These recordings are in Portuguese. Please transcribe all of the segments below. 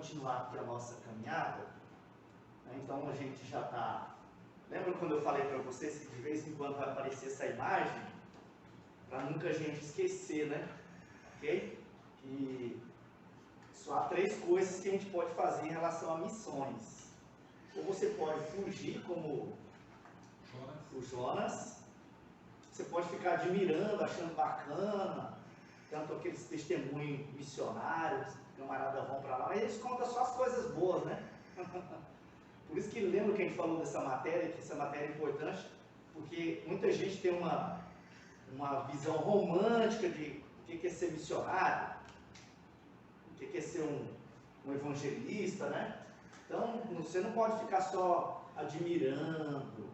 continuar aqui a nossa caminhada. Então a gente já está... Lembra quando eu falei para vocês que de vez em quando vai aparecer essa imagem? Para nunca a gente esquecer, né? Ok? E só há 3 coisas que a gente pode fazer em relação a missões. Ou você pode fugir, como o Jonas. Você pode ficar admirando, achando bacana, tanto aqueles testemunhos missionários, camaradas vão para lá, mas eles contam só as coisas boas, né? Por isso que lembra que a gente falou dessa matéria, que essa matéria é importante, porque muita gente tem uma visão romântica de o que é ser missionário, o que é ser um evangelista, né? Então, você não pode ficar só admirando,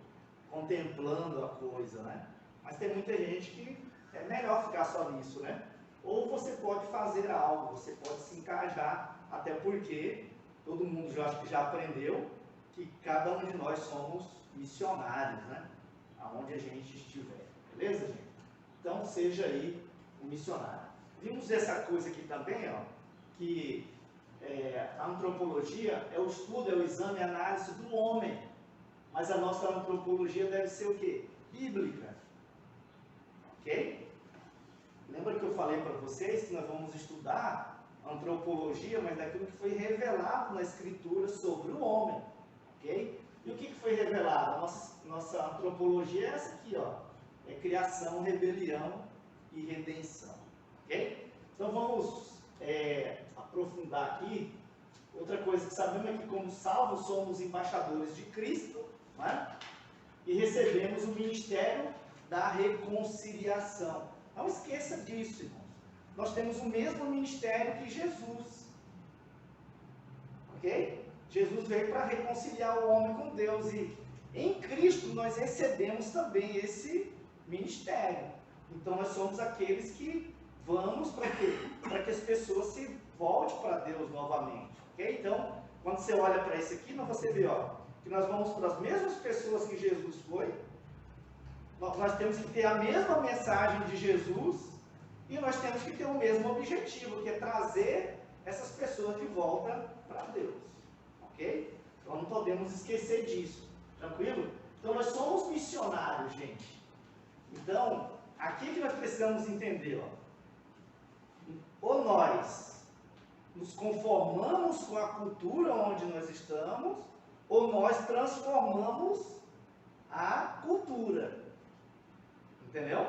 contemplando a coisa, né? Mas tem muita gente que é melhor ficar só nisso, né? Ou você pode fazer algo, você pode se encajar, até porque todo mundo já aprendeu que cada um de nós somos missionários, né? Aonde a gente estiver, beleza, gente? Então, seja aí um missionário. Vimos essa coisa aqui também, ó, que a antropologia é o estudo, é o exame, a análise do homem. Mas a nossa antropologia deve ser o quê? Bíblica. Ok? Lembra que eu falei para vocês que nós vamos estudar antropologia, mas daquilo que foi revelado na Escritura sobre o homem. Ok? E o que foi revelado? A nossa antropologia é essa aqui, ó. É criação, rebelião e redenção. Ok? Então vamos aprofundar aqui. Outra coisa que sabemos é que, como salvos, somos embaixadores de Cristo, né? E recebemos o ministério da reconciliação. Não esqueça disso, irmãos. Nós temos o mesmo ministério que Jesus. Ok? Jesus veio para reconciliar o homem com Deus. E em Cristo nós recebemos também esse ministério. Então nós somos aqueles que vamos para quê? Para que as pessoas se voltem para Deus novamente. Ok? Então, quando você olha para isso aqui, você vê, ó, que nós vamos para as mesmas pessoas que Jesus foi. Nós temos que ter a mesma mensagem de Jesus e nós temos que ter o mesmo objetivo, que é trazer essas pessoas de volta para Deus. Ok? Então não podemos esquecer disso. Tranquilo? Então nós somos missionários, gente. Então, aqui que nós precisamos entender, ó. Ou nós nos conformamos com a cultura onde nós estamos, ou nós transformamos a cultura. Entendeu?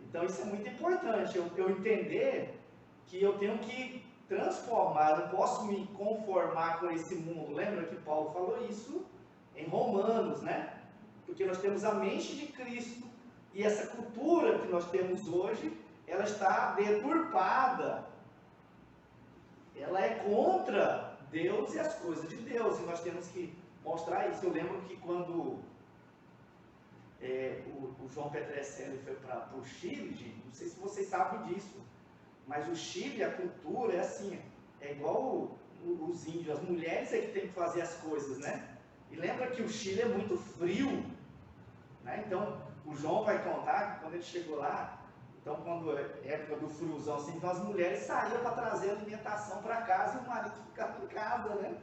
Então isso é muito importante, eu entender que eu tenho que transformar, eu não posso me conformar com esse mundo. Lembra que Paulo falou isso em Romanos, né? Porque nós temos a mente de Cristo e essa cultura que nós temos hoje, ela está deturpada, ela é contra Deus e as coisas de Deus, e nós temos que mostrar isso. Eu lembro que quando o João Petrecelli foi para o Chile, gente, não sei se vocês sabem disso, mas o Chile, a cultura é assim, é igual os índios, as mulheres é que tem que fazer as coisas, né? E lembra que o Chile é muito frio, né? Então, o João vai contar que quando ele chegou lá, então quando é época do friozão, assim, então as mulheres saíam para trazer alimentação para casa e o marido ficava em casa, né?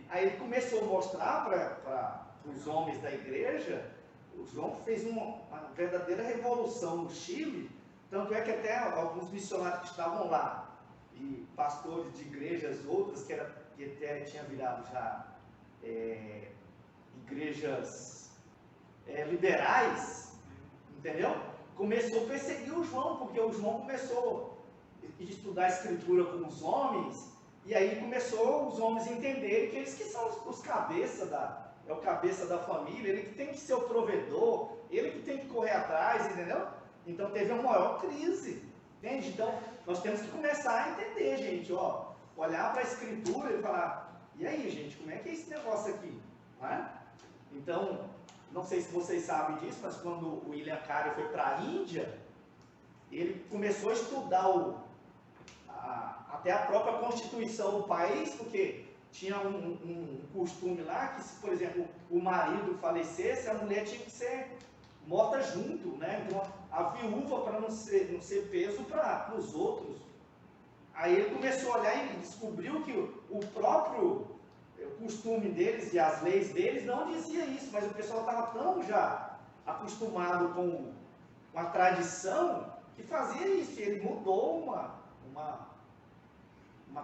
Aí ele começou a mostrar para os homens da igreja. O João fez uma verdadeira revolução no Chile, tanto é que até alguns missionários que estavam lá, e pastores de igrejas outras, que até tinha virado já igrejas liberais, entendeu? Começou a perseguir o João, porque o João começou a estudar a escritura com os homens, e aí começou os homens a entenderem que eles que são os cabeças é o cabeça da família, ele que tem que ser o provedor, ele que tem que correr atrás, entendeu? Então teve uma maior crise, entende? Então nós temos que começar a entender, gente, ó, olhar para a escritura e falar, e aí, gente, como é que é esse negócio aqui? Não é? Então, não sei se vocês sabem disso, mas quando o William Carey foi para a Índia, ele começou a estudar até a própria constituição do país, porque tinha um costume lá que, se, por exemplo, o marido falecesse, a mulher tinha que ser morta junto, né? Então, a viúva, para não ser peso para os outros. Aí ele começou a olhar e descobriu que o próprio costume deles e as leis deles não dizia isso, mas o pessoal estava tão já acostumado com a tradição que fazia isso. E ele mudou uma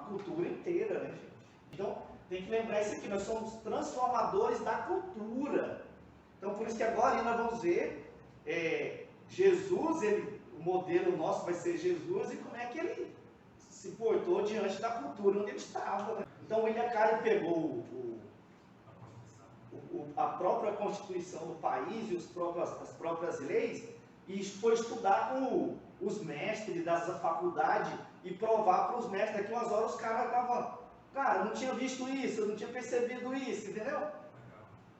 cultura inteira, né, gente? Então, tem que lembrar isso aqui, nós somos transformadores da cultura. Então, por isso que agora nós vamos ver Jesus, o modelo nosso vai ser Jesus, e como é que ele se portou diante da cultura onde ele estava. Né? Então, o William Carey pegou a própria Constituição do país e as próprias leis e foi estudar com os mestres da faculdade e provar para os mestres. Daqui umas horas os caras estavam, cara, eu não tinha visto isso, eu não tinha percebido isso, entendeu?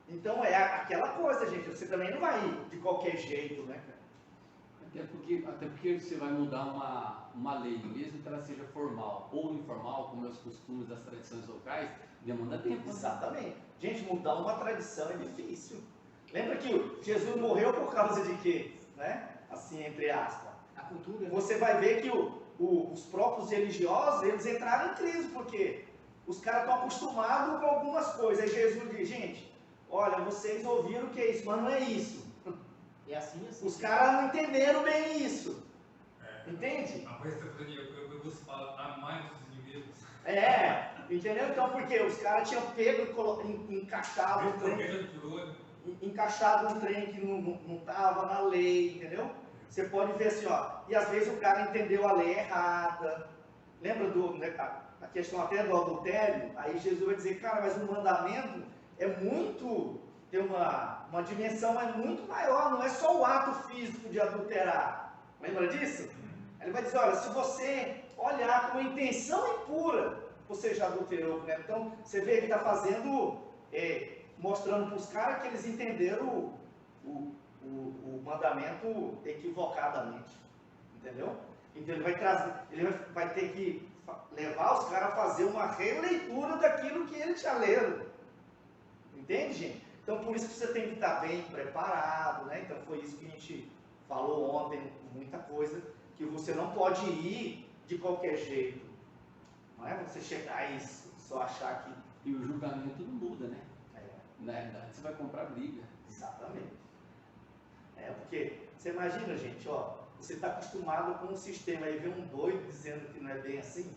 Então é aquela coisa, gente, você também não vai ir de qualquer jeito, né, cara? Até porque você vai mudar uma lei, mesmo que ela seja formal ou informal, como é os costumes das tradições locais, demanda tempo. Exatamente. Gente, mudar uma tradição é difícil. Lembra que Jesus morreu por causa de quê? Né? Assim, entre aspas. A cultura. Você vai ver que os próprios religiosos, eles entraram em crise, porque os caras estão acostumados com algumas coisas. Aí Jesus diz, gente, olha, vocês ouviram o que é isso, mas não é isso. É assim. Os caras não entenderam bem isso. Entende? A coisa eu vos falo, amai os inimigos. Entendeu? Então, porque os caras tinham pego e encaixado um trem que não estava na lei, entendeu? Você pode ver assim, ó, e às vezes o cara entendeu a lei errada. Lembra a questão até do adultério? Aí Jesus vai dizer, cara, mas o mandamento é muito, tem uma dimensão muito maior, não é só o ato físico de adulterar. Lembra disso? Ele vai dizer, olha, se você olhar com uma intenção impura, você já adulterou, né? Então, você vê que está fazendo, mostrando para os caras que eles entenderam o mandamento equivocadamente, entendeu? Então, ele vai ter que levar os caras a fazer uma releitura daquilo que eles já leram, entende, gente? Então, por isso que você tem que estar bem preparado, né? Então, foi isso que a gente falou ontem, muita coisa, que você não pode ir de qualquer jeito. Não é você chegar e só achar que... E o julgamento não muda, né? Na realidade, você vai comprar briga. Exatamente. Porque você imagina, gente, ó, você está acostumado com um sistema, aí vem um doido dizendo que não é bem assim.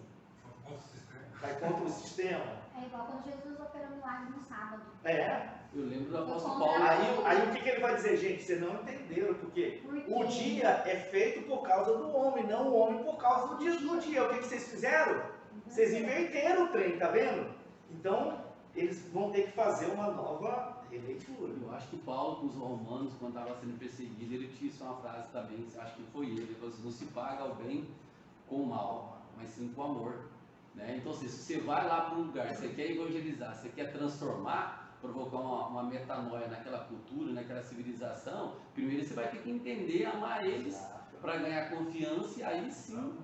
Vai contra o sistema. É igual quando Jesus operou milagre no sábado. Eu lembro do apóstolo Paulo. Aí o que ele vai dizer, gente? Vocês não entenderam, porque o dia é feito por causa do homem, não o homem por causa do dia. O que vocês fizeram? Vocês inverteram o trem, tá vendo? Então, eles vão ter que fazer uma nova releitura. Eu acho que Paulo, com os romanos, quando estava sendo perseguido, ele disse uma frase também, acho que foi ele falou assim, não se paga o bem com o mal, mas sim com o amor. Né? Então, assim, se você vai lá para um lugar, você quer evangelizar, você quer transformar, provocar uma metanoia naquela cultura, naquela civilização, primeiro você vai ter que entender, amar eles, para ganhar confiança, e aí sim.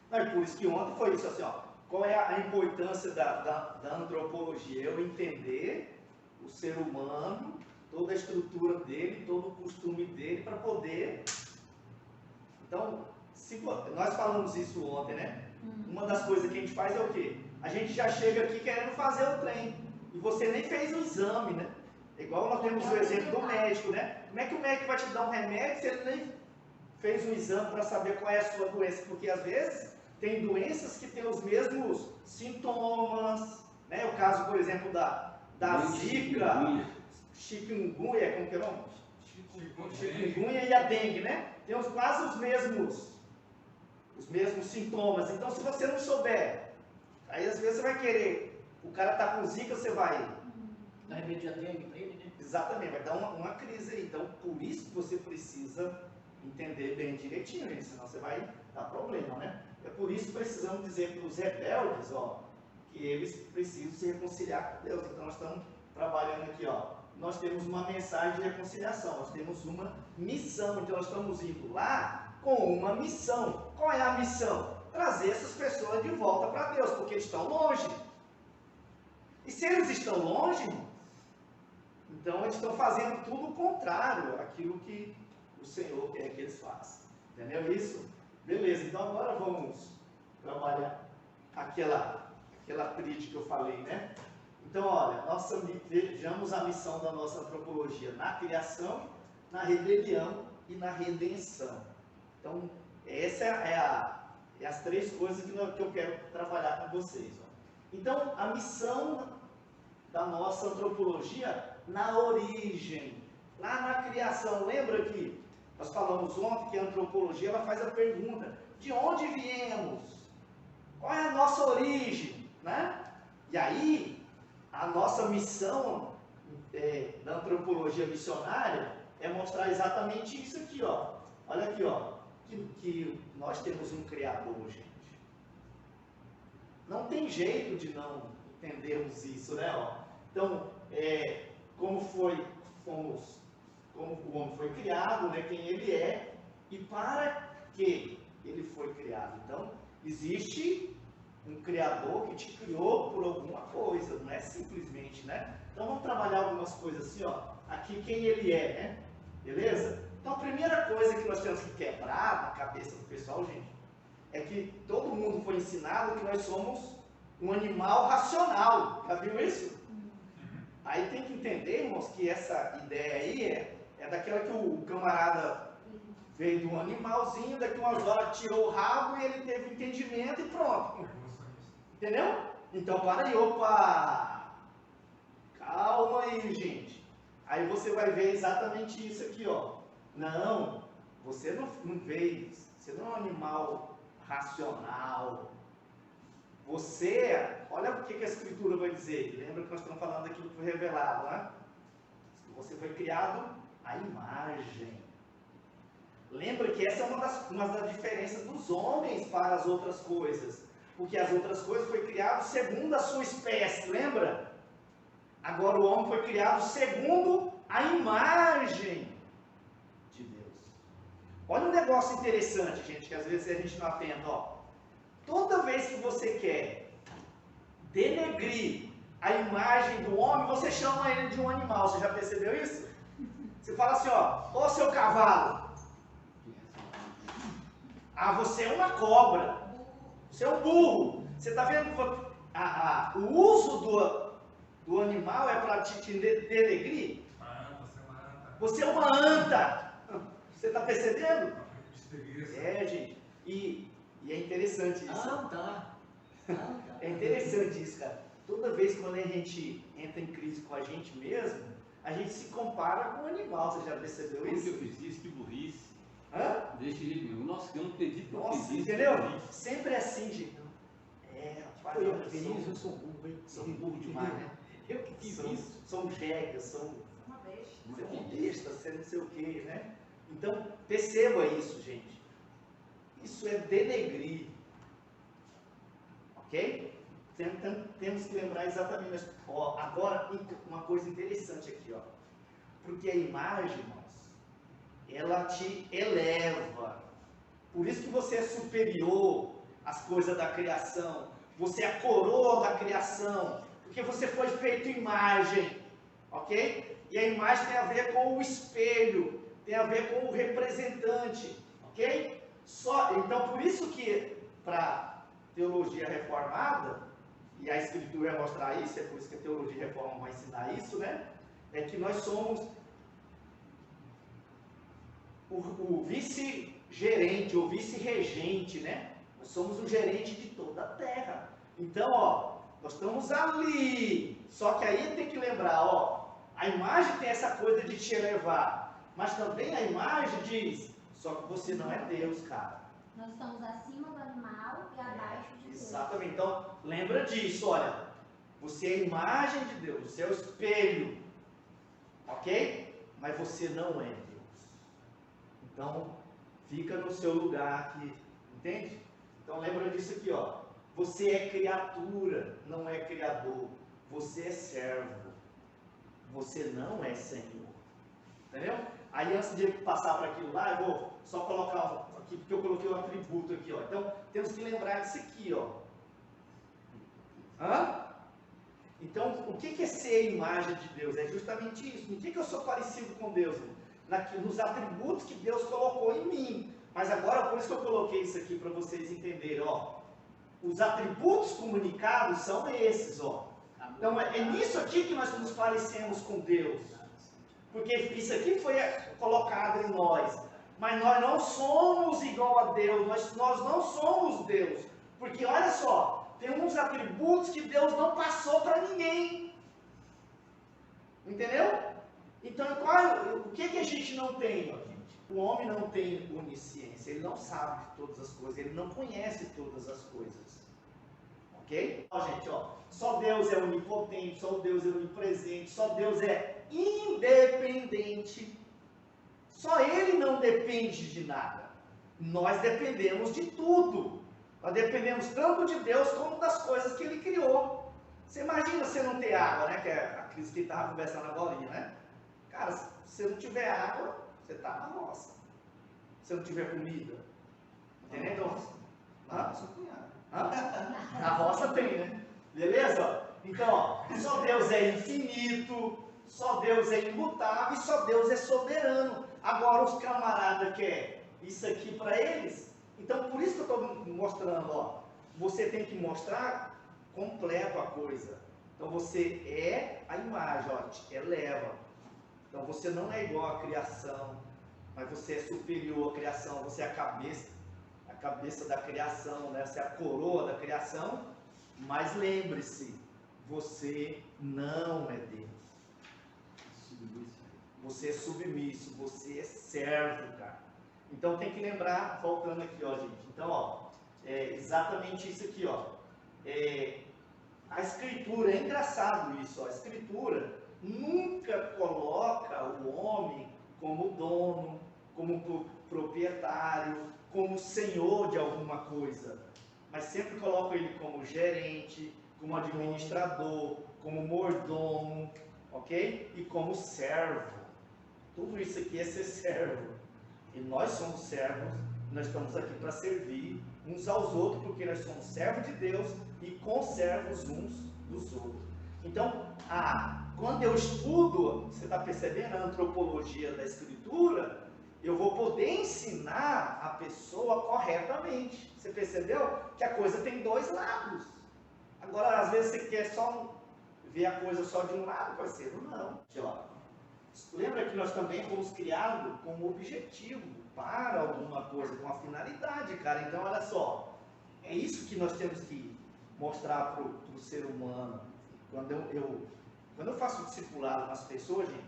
Por isso que ontem foi isso, assim, ó, qual é a importância da antropologia? Eu entender o ser humano, toda a estrutura dele, todo o costume dele, para poder... Então, nós falamos isso ontem, né? Uma das coisas que a gente faz é o quê? A gente já chega aqui querendo fazer o trem, e você nem fez o exame, né? Igual nós temos o exemplo do médico, né? Como é que o médico vai te dar um remédio se ele nem fez um exame para saber qual é a sua doença? Porque às vezes tem doenças que têm os mesmos sintomas, né? O caso, por exemplo, da Zika, chikungunya, como que é o nome? Chikungunya e a dengue, né? Tem quase os mesmos sintomas. Então, se você não souber, aí às vezes você vai querer, o cara tá com Zika, você vai Dá remédio de dengue para ele, né? Exatamente, vai dar uma crise aí. Então, por isso que você precisa entender bem direitinho, gente, senão você vai dar problema, né? É por isso que precisamos dizer para os rebeldes, ó, que eles precisam se reconciliar com Deus. Então, nós estamos trabalhando aqui, ó. Nós temos uma mensagem de reconciliação, nós temos uma missão. Então, nós estamos indo lá com uma missão. Qual é a missão? Trazer essas pessoas de volta para Deus, porque eles estão longe. E se eles estão longe, então eles estão fazendo tudo o contrário àquilo que o Senhor quer que eles façam. Entendeu isso? Beleza, então agora vamos trabalhar aquela tríade que eu falei, né? Então, olha, vejamos a missão da nossa antropologia na criação, na rebelião e na redenção. Então, essa é as três coisas que eu quero trabalhar com vocês. Ó. Então, a missão da nossa antropologia na origem, lá na criação. Lembra que nós falamos ontem que a antropologia ela faz a pergunta: de onde viemos? Qual é a nossa origem? Né? E aí, a nossa missão da antropologia missionária é mostrar exatamente isso aqui, ó. Olha aqui, ó, que nós temos um Criador, gente. Não tem jeito de não entendermos isso, né? Ó. Então, como o homem foi criado, né? Quem ele é e para que ele foi criado. Então, existe um Criador que te criou por alguma coisa, não é simplesmente, né? Então vamos trabalhar algumas coisas assim, ó. Aqui quem ele é, né? Beleza? Então a primeira coisa que nós temos que quebrar na cabeça do pessoal, gente, é que todo mundo foi ensinado que nós somos um animal racional. Já viu isso? Aí tem que entender, irmãos, que essa ideia aí é daquela que o camarada veio de um animalzinho, daqui umas horas tirou o rabo e ele teve entendimento e pronto. Entendeu? Então para aí, opa! Calma aí, gente. Aí você vai ver exatamente isso aqui, ó. Não, você não veio, você não é um animal racional. Você, olha o que a Escritura vai dizer. Lembra que nós estamos falando daquilo que foi revelado, né? Você foi criado à imagem. Lembra que essa é uma das diferenças dos homens para as outras coisas. Porque as outras coisas foi criado segundo a sua espécie, lembra? Agora o homem foi criado segundo a imagem de Deus. Olha um negócio interessante, gente, que às vezes a gente não atenta, ó. Toda vez que você quer denegrir a imagem do homem, você chama ele de um animal. Você já percebeu isso? Você fala assim, ó, ô seu cavalo. Ah, você é uma cobra. Você é um burro. Você está vendo? O uso do animal é para te denegrir. Você é uma anta. Você está percebendo? Gente. E é interessante isso. É interessante isso, cara. Toda vez quando a gente entra em crise com a gente mesmo, a gente se compara com o animal. Você já percebeu isso? Como que eu fiz isso? Que burrice. Hã? Deixa ele vir. Nossa, eu não acredito que eu Nossa, fiz isso. entendeu? Sempre é assim, gente. Rapaz, Eu que fiz isso, eu sou burro, hein? Sou burro demais, né? Eu que fiz isso. São jegas, são Uma vez. você é um besta, você não sei o que, né? Então, perceba isso, gente. Isso é denegrir. Ok? Temos que lembrar exatamente. Ó, agora, uma coisa interessante aqui, ó. Porque a imagem, irmãos, ela te eleva. Por isso que você é superior às coisas da criação. Você é a coroa da criação. Porque você foi feito imagem. Ok? E a imagem tem a ver com o espelho. Tem a ver com o representante. Ok? Então, por isso que, para teologia reformada, e a Escritura vai mostrar isso, é por isso que a teologia reforma vai ensinar isso, né? É que nós somos o vice-gerente, ou vice-regente, né? Nós somos o gerente de toda a terra. Então, ó, nós estamos ali. Só que aí tem que lembrar, ó, a imagem tem essa coisa de te elevar, mas também a imagem diz, só que você não é Deus, cara. Nós estamos acima do animal e abaixo de Deus. Exatamente. Então, lembra disso, olha. Você é a imagem de Deus, você é o espelho. Ok? Mas você não é Deus. Então, fica no seu lugar aqui. Entende? Então, lembra disso aqui, ó. Você é criatura, não é criador. Você é servo. Você não é Senhor. Entendeu? Aí, antes de passar para aquilo lá, eu vou só colocar aqui, porque eu coloquei o atributo aqui, ó. Então, temos que lembrar disso aqui, ó. Então, o que é ser a imagem de Deus? É justamente isso. No que eu sou parecido com Deus? Nos atributos que Deus colocou em mim. Mas agora, por isso que eu coloquei isso aqui para vocês entenderem, ó. os atributos comunicados são esses, ó. Então é nisso aqui que nós nos parecemos com Deus. Porque isso aqui foi colocado em nós. Mas nós não somos igual a Deus, nós não somos Deus. Porque olha só, tem uns atributos que Deus não passou para ninguém. Entendeu? Então, o que a gente não tem, ó, gente? O homem não tem onisciência, ele não sabe de todas as coisas, ele não conhece todas as coisas. Ok? Ó, gente, ó, só Deus é onipotente, só Deus é onipresente, só Deus é independente. Só Ele não depende de nada. Nós dependemos de tudo. Nós dependemos tanto de Deus como das coisas que Ele criou. Você imagina você não ter água, né? Que é a Cris que estava conversando na bolinha, né? Cara, se você não tiver água, você está na roça. Se você não tiver comida. Entendeu? A roça tem, né? Beleza? Então, ó, só Deus é infinito, só Deus é imutável e só Deus é soberano. Agora os camaradas querem isso aqui para eles. Então por isso que eu estou mostrando, ó. Você tem que mostrar completo a coisa. Então você é a imagem, ó, te eleva. Então você não é igual à criação, mas você é superior à criação, você é a cabeça da criação, né? Você é a coroa da criação, mas lembre-se, você não é Deus. Você é submisso, você é servo, cara. Então tem que lembrar, voltando aqui, ó, gente. Então, ó, é exatamente isso aqui, ó. A Escritura, é engraçado isso, ó. A Escritura nunca coloca o homem como dono, como proprietário, como senhor de alguma coisa. Mas sempre coloca ele como gerente, como administrador, como mordomo, ok? E como servo. Tudo isso aqui é ser servo. E nós somos servos, nós estamos aqui para servir uns aos outros, porque nós somos servos de Deus e conservos uns dos outros. Então, quando eu estudo, você está percebendo a antropologia da Escritura, eu vou poder ensinar a pessoa corretamente. Você percebeu que a coisa tem dois lados. Agora, às vezes você quer só ver a coisa só de um lado, parceiro. Não. Lembra que nós também fomos criados com um objetivo, para alguma coisa, com uma finalidade, cara. Então, olha só, é isso que nós temos que mostrar para o ser humano. Quando eu faço discipulado nas pessoas, gente,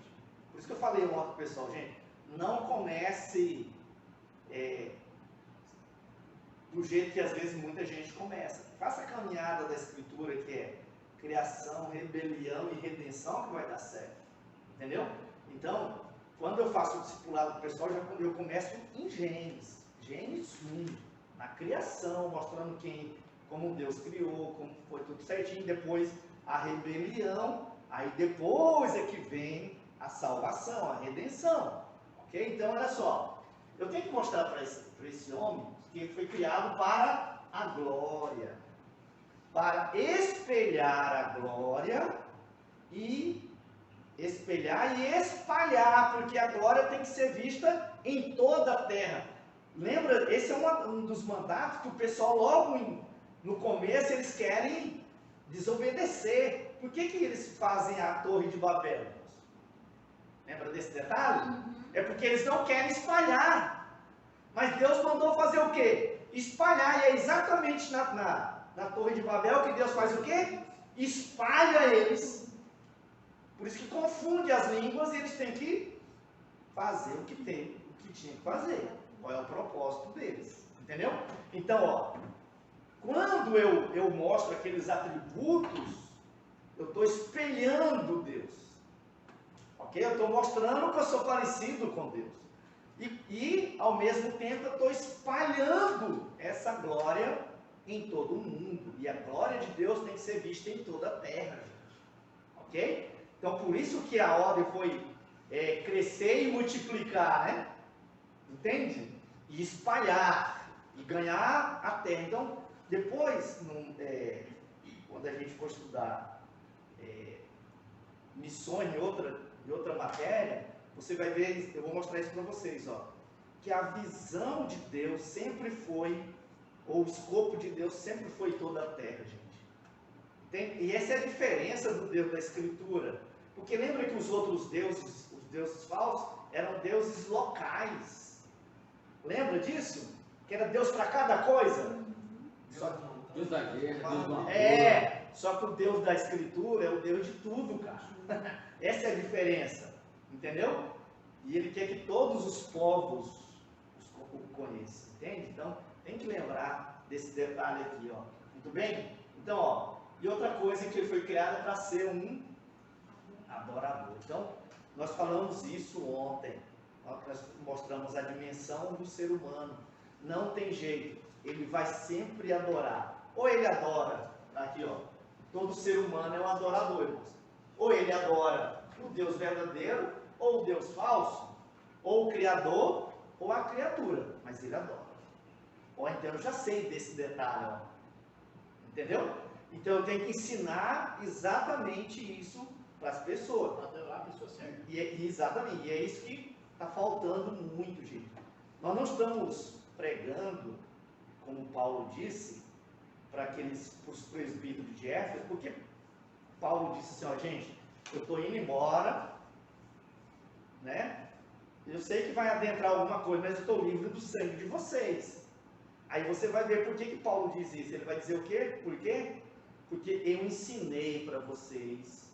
por isso que eu falei ontem para o pessoal, gente, não comece do jeito que às vezes muita gente começa. Faça a caminhada da Escritura, que é criação, rebelião e redenção, que vai dar certo. Entendeu? Então, quando eu faço o discipulado do pessoal, eu começo em Gênesis 1, na criação, mostrando como Deus criou, como foi tudo certinho, depois a rebelião, aí depois é que vem a salvação, a redenção, ok? Então, olha só, eu tenho que mostrar para esse homem que ele foi criado para a glória, para espelhar a glória e espalhar, porque a glória tem que ser vista em toda a terra. Lembra, esse é um dos mandatos que o pessoal logo no começo eles querem desobedecer. Por que eles fazem a Torre de Babel? Lembra desse detalhe? É porque eles não querem espalhar. Mas Deus mandou fazer o quê? Espalhar. E é exatamente na Torre de Babel que Deus faz o quê? Espalha eles. Por isso que confunde as línguas e eles têm que fazer o que tinha que fazer. Qual é o propósito deles? Entendeu? Então, ó, quando eu mostro aqueles atributos, eu estou espelhando Deus. Ok? Eu estou mostrando que eu sou parecido com Deus. E ao mesmo tempo, eu estou espalhando essa glória em todo o mundo. E a glória de Deus tem que ser vista em toda a terra. Gente. Ok? Então, por isso que a ordem foi crescer e multiplicar, né? Entende? E espalhar, e ganhar a terra. Então, depois, quando a gente for estudar missões em outra matéria, você vai ver, eu vou mostrar isso para vocês, ó, que a visão de Deus sempre foi ou o escopo de Deus sempre foi toda a terra, gente. E essa é a diferença do Deus da Escritura. Porque lembra que os outros deuses, os deuses falsos, eram deuses locais. Lembra disso? Que era Deus para cada coisa. Deus da guerra, Deus do amor. Só que o Deus da Escritura é o Deus de tudo, cara. Essa é a diferença. Entendeu? E Ele quer que todos os povos o conheçam. Entende? Então, tem que lembrar desse detalhe aqui, ó. Muito bem? Então, ó. E outra coisa que Ele foi criado para ser um adorador. Então, nós falamos isso ontem. Nós mostramos a dimensão do ser humano. Não tem jeito. Ele vai sempre adorar. Ou ele adora, aqui ó, todo ser humano é um adorador, irmãos. Ou ele adora o Deus verdadeiro, ou o Deus falso, ou o Criador, ou a criatura. Mas ele adora. Ó, então eu já sei desse detalhe, ó. Entendeu? Então eu tenho que ensinar exatamente isso para as pessoas. Para adorar a pessoa certa. Exatamente. E é isso que está faltando muito, gente. Nós não estamos pregando, como Paulo disse, para os presbíteros de Éfeso, porque Paulo disse assim, ó, gente, eu estou indo embora, né? Eu sei que vai adentrar alguma coisa, mas eu estou livre do sangue de vocês. Aí você vai ver por que Paulo diz isso. Ele vai dizer o quê? Por quê? Porque eu ensinei para vocês,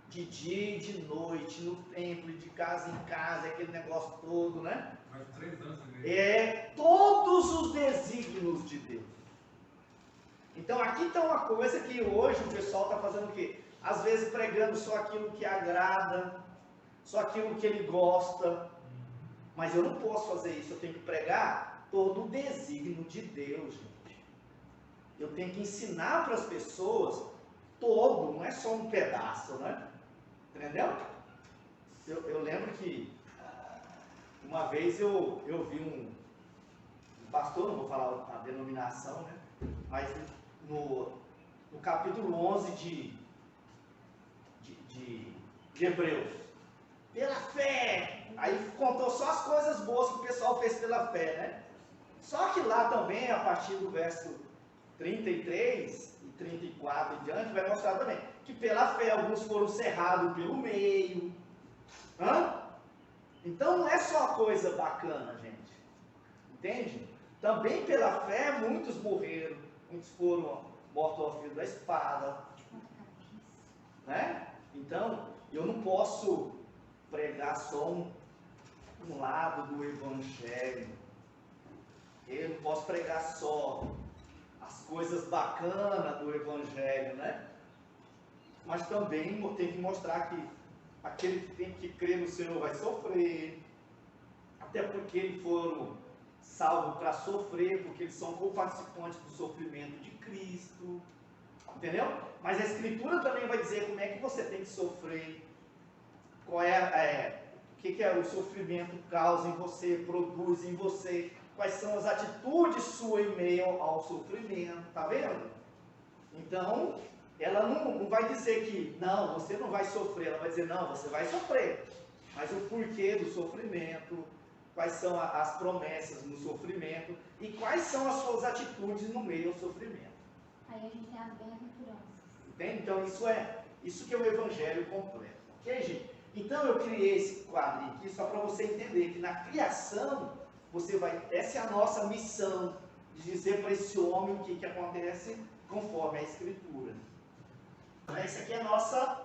de dia e de noite, no templo, de casa em casa, aquele negócio todo, né? Mais de 3 anos na igreja. Todos os desígnios de Deus. Então aqui está uma coisa que hoje o pessoal está fazendo o quê? Às vezes pregando só aquilo que agrada, só aquilo que ele gosta. Mas eu não posso fazer isso, eu tenho que pregar todo o desígnio de Deus, gente. Eu tenho que ensinar para as pessoas todo, não é só um pedaço, né? Entendeu? Eu lembro que uma vez eu vi um pastor, não vou falar a denominação, né? Mas no capítulo 11 de Hebreus, pela fé, aí contou só as coisas boas que o pessoal fez pela fé, né? Só que lá também, a partir do verso 33 e 34 em diante, vai mostrar também que pela fé alguns foram cerrados pelo meio. Então não é só coisa bacana, gente. Entende? Também pela fé muitos morreram, muitos foram mortos ao fio da espada. Né? Então, eu não posso pregar só um lado do Evangelho. Eu não posso pregar só as coisas bacanas do Evangelho, né? Mas também tem que mostrar que aquele que tem que crer no Senhor vai sofrer, até porque eles foram salvos para sofrer, porque eles são co-participantes do sofrimento de Cristo, entendeu? Mas a Escritura também vai dizer como é que você tem que sofrer, qual o que o sofrimento causa em você, produz em você, quais são as atitudes suas em meio ao sofrimento, tá vendo? Então, ela não vai dizer que, não, você não vai sofrer, ela vai dizer, não, você vai sofrer, mas o porquê do sofrimento, quais são as promessas no sofrimento e quais são as suas atitudes no meio ao sofrimento. Aí a gente tem as bem-aventuranças. Entende? Então isso que é o Evangelho completo, ok, gente? Então eu criei esse quadrinho aqui só para você entender que na criação, essa é a nossa missão, de dizer para esse homem o que acontece conforme a Escritura. Essa aqui é a nossa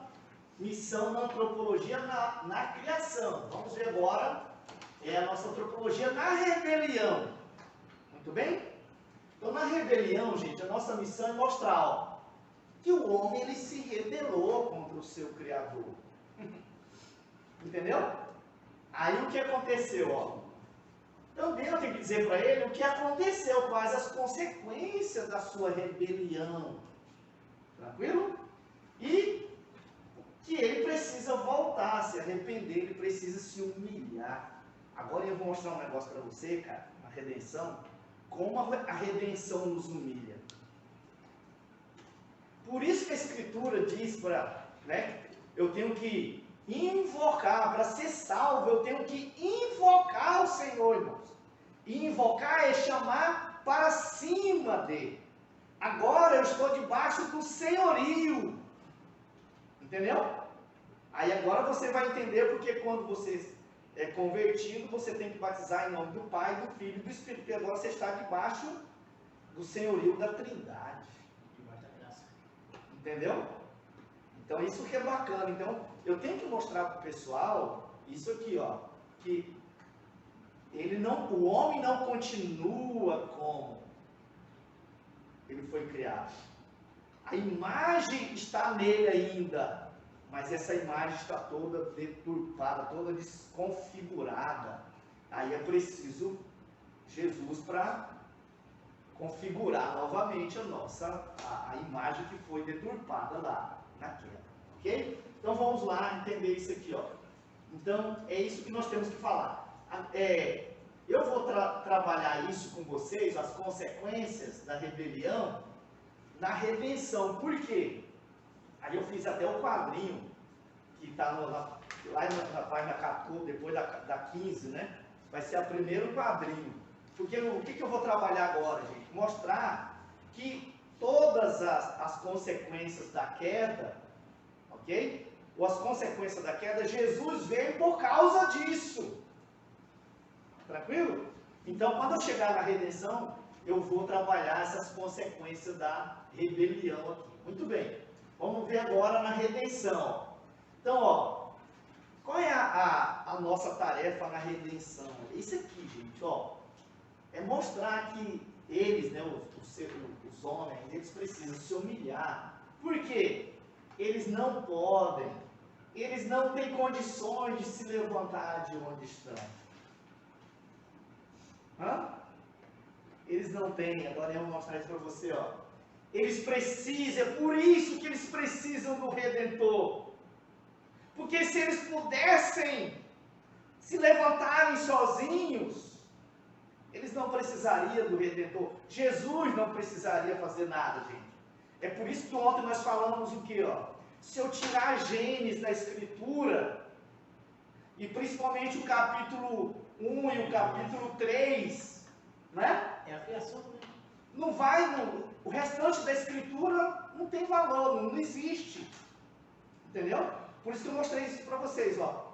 missão na antropologia na criação. Vamos ver agora a nossa antropologia na rebelião. Muito bem? Então na rebelião, gente, a nossa missão é mostrar que o homem ele se rebelou contra o seu Criador. Entendeu? Aí o que aconteceu? Então Deus tem que dizer para ele o que aconteceu, quais as consequências da sua rebelião. Tranquilo? E que ele precisa voltar, se arrepender, ele precisa se humilhar. Agora eu vou mostrar um negócio para você, cara, a redenção, como a redenção nos humilha. Por isso que a Escritura diz eu tenho que invocar, para ser salvo, eu tenho que invocar o Senhor, irmãos. E invocar é chamar para cima dele. Agora eu estou debaixo do senhorio. Entendeu? Aí agora você vai entender porque quando você é convertido, você tem que batizar em nome do Pai, do Filho e do Espírito. Porque agora você está debaixo do senhorio da Trindade. Entendeu? Então isso que é bacana. Então eu tenho que mostrar para o pessoal isso aqui, ó, que o homem não continua como ele foi criado. A imagem está nele ainda, mas essa imagem está toda deturpada, toda desconfigurada. Aí é preciso Jesus para configurar novamente a imagem que foi deturpada lá na queda, ok? Então vamos lá entender isso aqui, ó. Então é isso que nós temos que falar. Eu vou trabalhar isso com vocês, as consequências da rebelião, na redenção. Por quê? Aí eu fiz até o quadrinho, que está lá na página 14, depois da 15, né? Vai ser o primeiro quadrinho. Porque o que eu vou trabalhar agora, gente? Mostrar que todas as consequências da queda, ok? Ou as consequências da queda, Jesus veio por causa disso. Tranquilo? Então, quando eu chegar na redenção, eu vou trabalhar essas consequências da rebelião aqui. Muito bem. Vamos ver agora na redenção. Então, ó, qual é a nossa tarefa na redenção? Isso aqui, gente, ó, é mostrar que eles, né, os homens, eles precisam se humilhar. Por quê? Eles não podem, eles não têm condições de se levantar de onde estão. Eles não têm. Agora eu vou mostrar isso para você, ó. Eles precisam, é por isso que eles precisam do Redentor. Porque se eles pudessem se levantarem sozinhos, eles não precisariam do Redentor. Jesus não precisaria fazer nada, gente. É por isso que ontem nós falamos o quê, ó? Se eu tirar Gênesis da Escritura, e principalmente o capítulo 1 e o capítulo 3, né? É a criação, né? Não vai, o restante da Escritura não tem valor, não existe. Entendeu? Por isso que eu mostrei isso para vocês, ó.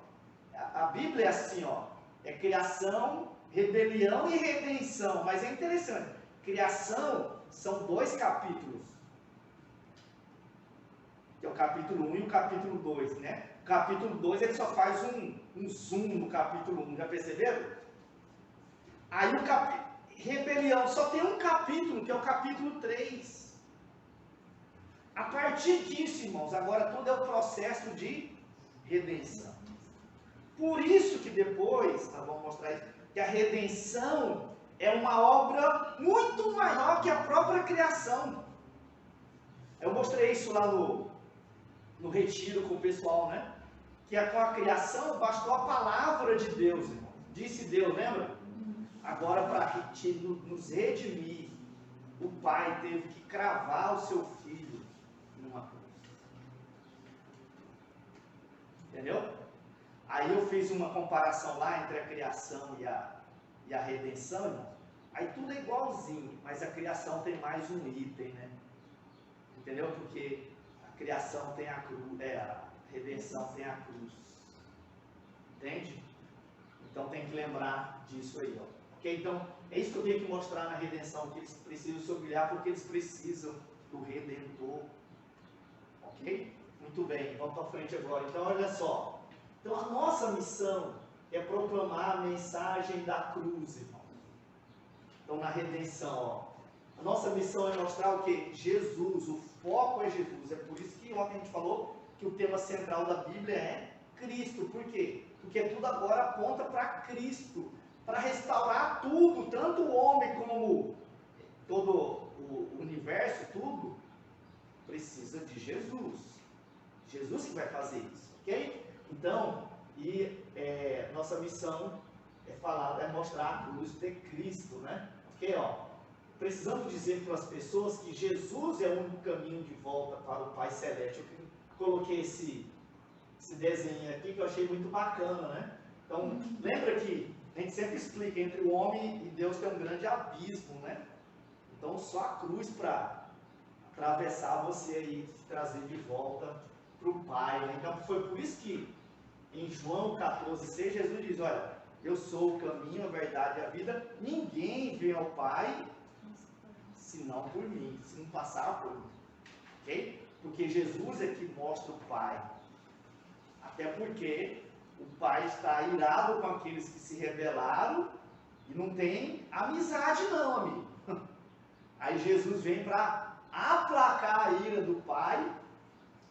A Bíblia é assim, ó. É criação, rebelião e redenção. Mas é interessante. Criação são 2 capítulos. Que é o capítulo 1 e o capítulo 2, né? O capítulo 2 ele só faz um zoom no capítulo 1, já perceberam? Aí rebelião só tem um capítulo, que é o capítulo 3. A partir disso, irmãos, agora tudo é o processo de redenção. Por isso que depois, nós vamos mostrar isso, que a redenção é uma obra muito maior que a própria criação. Eu mostrei isso lá no retiro com o pessoal, né? Que com a criação bastou a palavra de Deus, irmão. Disse Deus, lembra? Agora, para nos redimir, o Pai teve que cravar o seu Filho numa cruz. Entendeu? Aí eu fiz uma comparação lá entre a criação e a redenção, irmão. Aí tudo é igualzinho, mas a criação tem mais um item, né? Entendeu? Porque a criação tem a cruz, a redenção tem a cruz. Entende? Então tem que lembrar disso aí, ó. Ok? Então é isso que eu tenho que mostrar na redenção, que eles precisam se humilhar porque eles precisam do Redentor. Ok? Muito bem, vamos para frente agora. Então olha só. Então a nossa missão é proclamar a mensagem da cruz, irmão. Então na redenção, ó. A nossa missão é mostrar o que? Jesus, o foco é Jesus. É por isso que ontem a gente falou que o tema central da Bíblia é Cristo. Por quê? Porque tudo agora aponta para Cristo, para restaurar tudo, tanto o homem como todo o universo, tudo precisa de Jesus. Jesus que vai fazer isso, ok? Então, nossa missão é mostrar a cruz de Cristo, né? Ok, ó. Precisamos dizer para as pessoas que Jesus é o único caminho de volta para o Pai Celeste. Eu coloquei esse desenho aqui que eu achei muito bacana, né? Então, lembra que a gente sempre explica, entre o homem e Deus tem um grande abismo, né? Então só a cruz para atravessar você aí, te trazer de volta para o Pai. Né? Então foi por isso que em João 14,6 Jesus diz, olha, eu sou o caminho, a verdade e a vida, ninguém vem ao Pai senão por mim, se não passar por mim. Ok? Porque Jesus é que mostra o Pai. Até porque o Pai está irado com aqueles que se rebelaram e não tem amizade não, amigo. Aí Jesus vem para aplacar a ira do Pai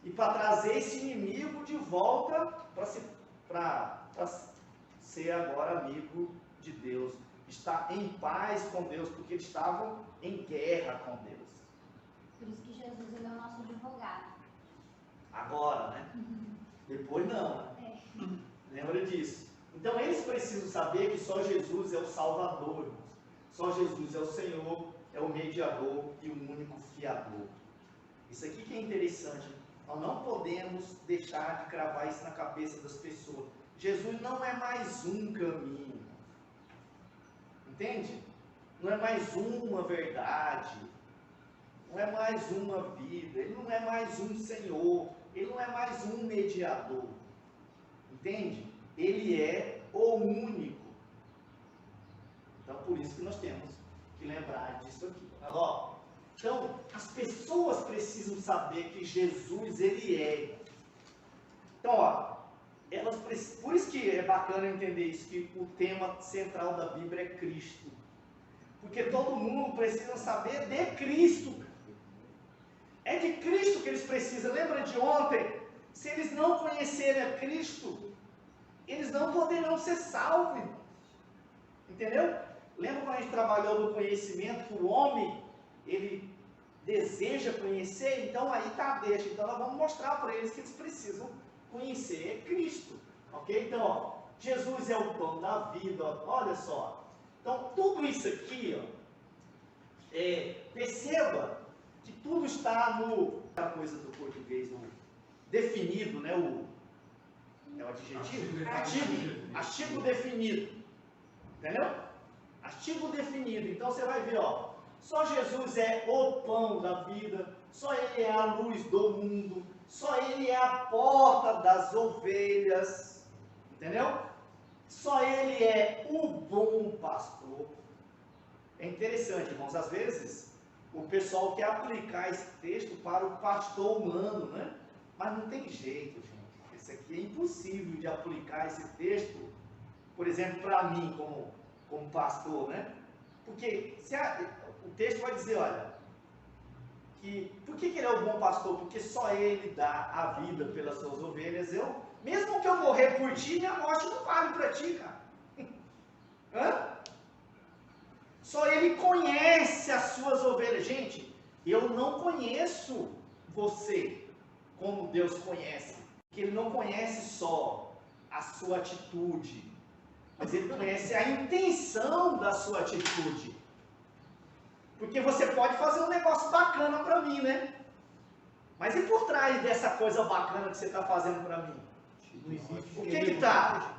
e para trazer esse inimigo de volta para ser agora amigo de Deus. Estar em paz com Deus, porque eles estavam em guerra com Deus. Por isso que Jesus ele é o nosso advogado. Agora, né? Depois não. Lembra disso. Então eles precisam saber que só Jesus é o Salvador, irmãos. Só Jesus é o Senhor, é o mediador e o único fiador. Isso aqui que é interessante. Nós não podemos deixar de cravar isso na cabeça das pessoas. Jesus não é mais um caminho. Entende? Não é mais uma verdade. Não é mais uma vida. Ele não é mais um Senhor. Ele não é mais um mediador. Entende? Ele é o único. Então, por isso que nós temos que lembrar disso aqui. Ó, então, as pessoas precisam saber que Jesus, ele é. Então, ó, por isso que é bacana entender isso, que o tema central da Bíblia é Cristo. Porque todo mundo precisa saber de Cristo. É de Cristo que eles precisam. Lembra de ontem? Se eles não conhecerem a Cristo, eles não poderão ser salvos. Entendeu? Lembra quando a gente trabalhou no conhecimento, que o homem, ele deseja conhecer, então aí tá, deixa. Então nós vamos mostrar para eles que eles precisam conhecer Cristo. Ok? Então, ó, Jesus é o pão da vida, ó, olha só. Então, tudo isso aqui, ó, perceba que tudo está a coisa do português, definido, né? É o adjetivo? Artigo definido. Entendeu? Artigo definido. Então você vai ver, ó, só Jesus é o pão da vida, só Ele é a luz do mundo, só Ele é a porta das ovelhas. Entendeu? Só Ele é o bom pastor. É interessante, irmãos, às vezes o pessoal quer aplicar esse texto para o pastor humano, né? Mas não tem jeito, gente. Isso aqui é impossível de aplicar esse texto, por exemplo, para mim como pastor, né? Porque o texto vai dizer, olha, por que ele é o bom pastor? Porque só Ele dá a vida pelas suas ovelhas. Mesmo que eu morrer por ti, minha morte não vale para ti, cara. Hã? Só Ele conhece as suas ovelhas. Gente, eu não conheço você como Deus conhece. Porque Ele não conhece só a sua atitude, mas Ele conhece a intenção da sua atitude. Porque você pode fazer um negócio bacana para mim, né? Mas e por trás dessa coisa bacana que você está fazendo para mim? Não existe. O que está?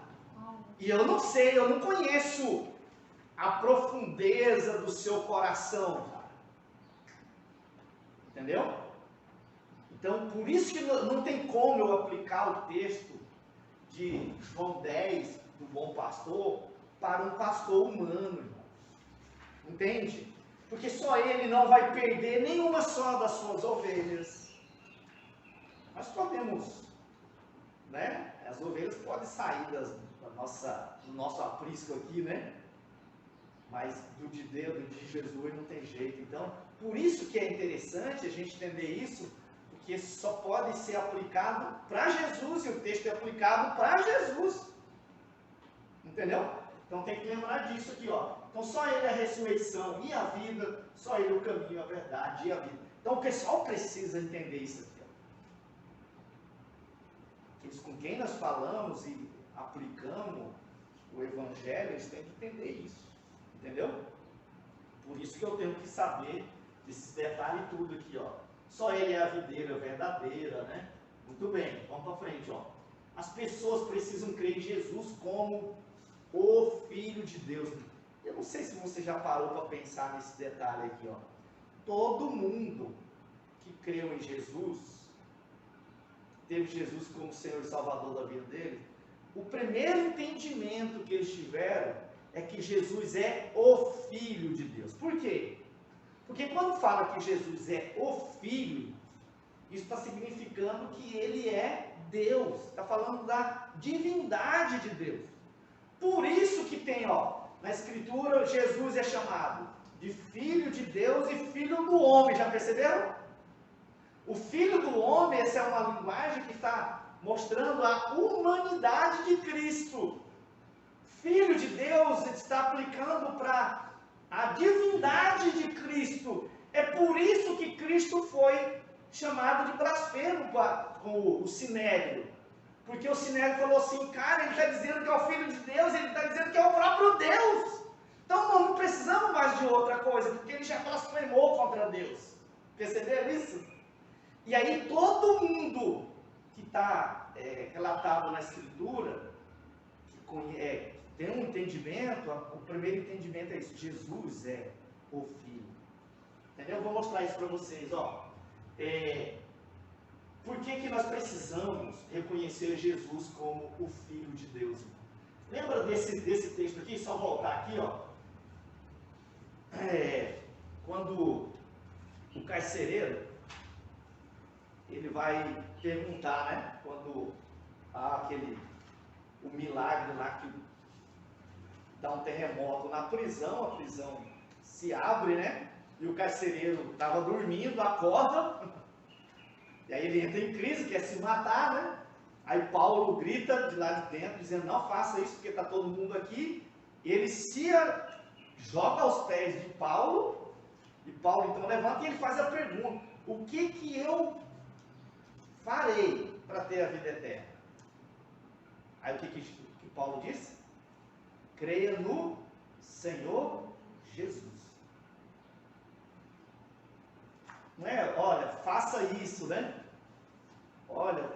E eu não sei, eu não conheço a profundeza do seu coração, cara. Entendeu? Então, por isso que não tem como eu aplicar o texto de João 10, do bom pastor, para um pastor humano, irmão. Entende? Porque só ele não vai perder nenhuma só das suas ovelhas. Nós podemos, né? As ovelhas podem sair do nosso aprisco aqui, né? Mas do de Deus, do de Jesus, não tem jeito. Então, por isso que é interessante a gente entender isso, porque só pode ser aplicado para Jesus, e o texto é aplicado para Jesus. Entendeu? Então tem que lembrar disso aqui, ó. Então só Ele é a ressurreição e a vida, só Ele é o caminho, a verdade e a vida. Então o pessoal precisa entender isso aqui, ó. Eles com quem nós falamos e aplicamos o Evangelho, eles têm que entender isso. Entendeu? Por isso que eu tenho que saber desses detalhes tudo aqui, ó. Só Ele é a videira verdadeira, né? Muito bem, vamos para frente, ó. As pessoas precisam crer em Jesus como o Filho de Deus. Eu não sei se você já parou para pensar nesse detalhe aqui, ó. todo mundo que creu em Jesus, teve Jesus como Senhor e Salvador da vida dele, o primeiro entendimento que eles tiveram é que Jesus é o Filho de Deus. Por quê? Porque quando fala que Jesus é o Filho, isso está significando que Ele é Deus, está falando da divindade de Deus. Por isso que tem, na Escritura, Jesus é chamado de Filho de Deus e Filho do homem, já perceberam? O Filho do homem, essa é uma linguagem que está mostrando a humanidade de Cristo. Filho de Deus está aplicando para a divindade de Cristo. É por isso que Cristo foi chamado de blasfemo com o Sinédrio. Porque o Sinédrio falou assim, cara, ele está dizendo que é o Filho de Deus, ele está dizendo que é o próprio Deus. Então nós não precisamos mais de outra coisa, porque ele já blasfemou contra Deus. Perceberam isso? E aí todo mundo que está relatado na Escritura, que tem um entendimento, o primeiro entendimento é isso, Jesus é o Filho. Entendeu? Eu vou mostrar isso para vocês, Por que nós precisamos reconhecer Jesus como o Filho de Deus? Lembra desse texto aqui? Só voltar aqui, quando o carcereiro, ele vai perguntar, né? Quando há o milagre lá que dá um terremoto na prisão, a prisão se abre, né? E o carcereiro estava dormindo, acorda, e aí ele entra em crise, quer se matar, né? Aí Paulo grita de lá de dentro, dizendo, não faça isso, porque está todo mundo aqui. E ele se joga aos pés de Paulo, e Paulo então levanta e ele faz a pergunta, o que eu farei para ter a vida eterna? Aí o que Paulo disse? Creia no Senhor Jesus. Não é, olha, faça isso, né? Olha,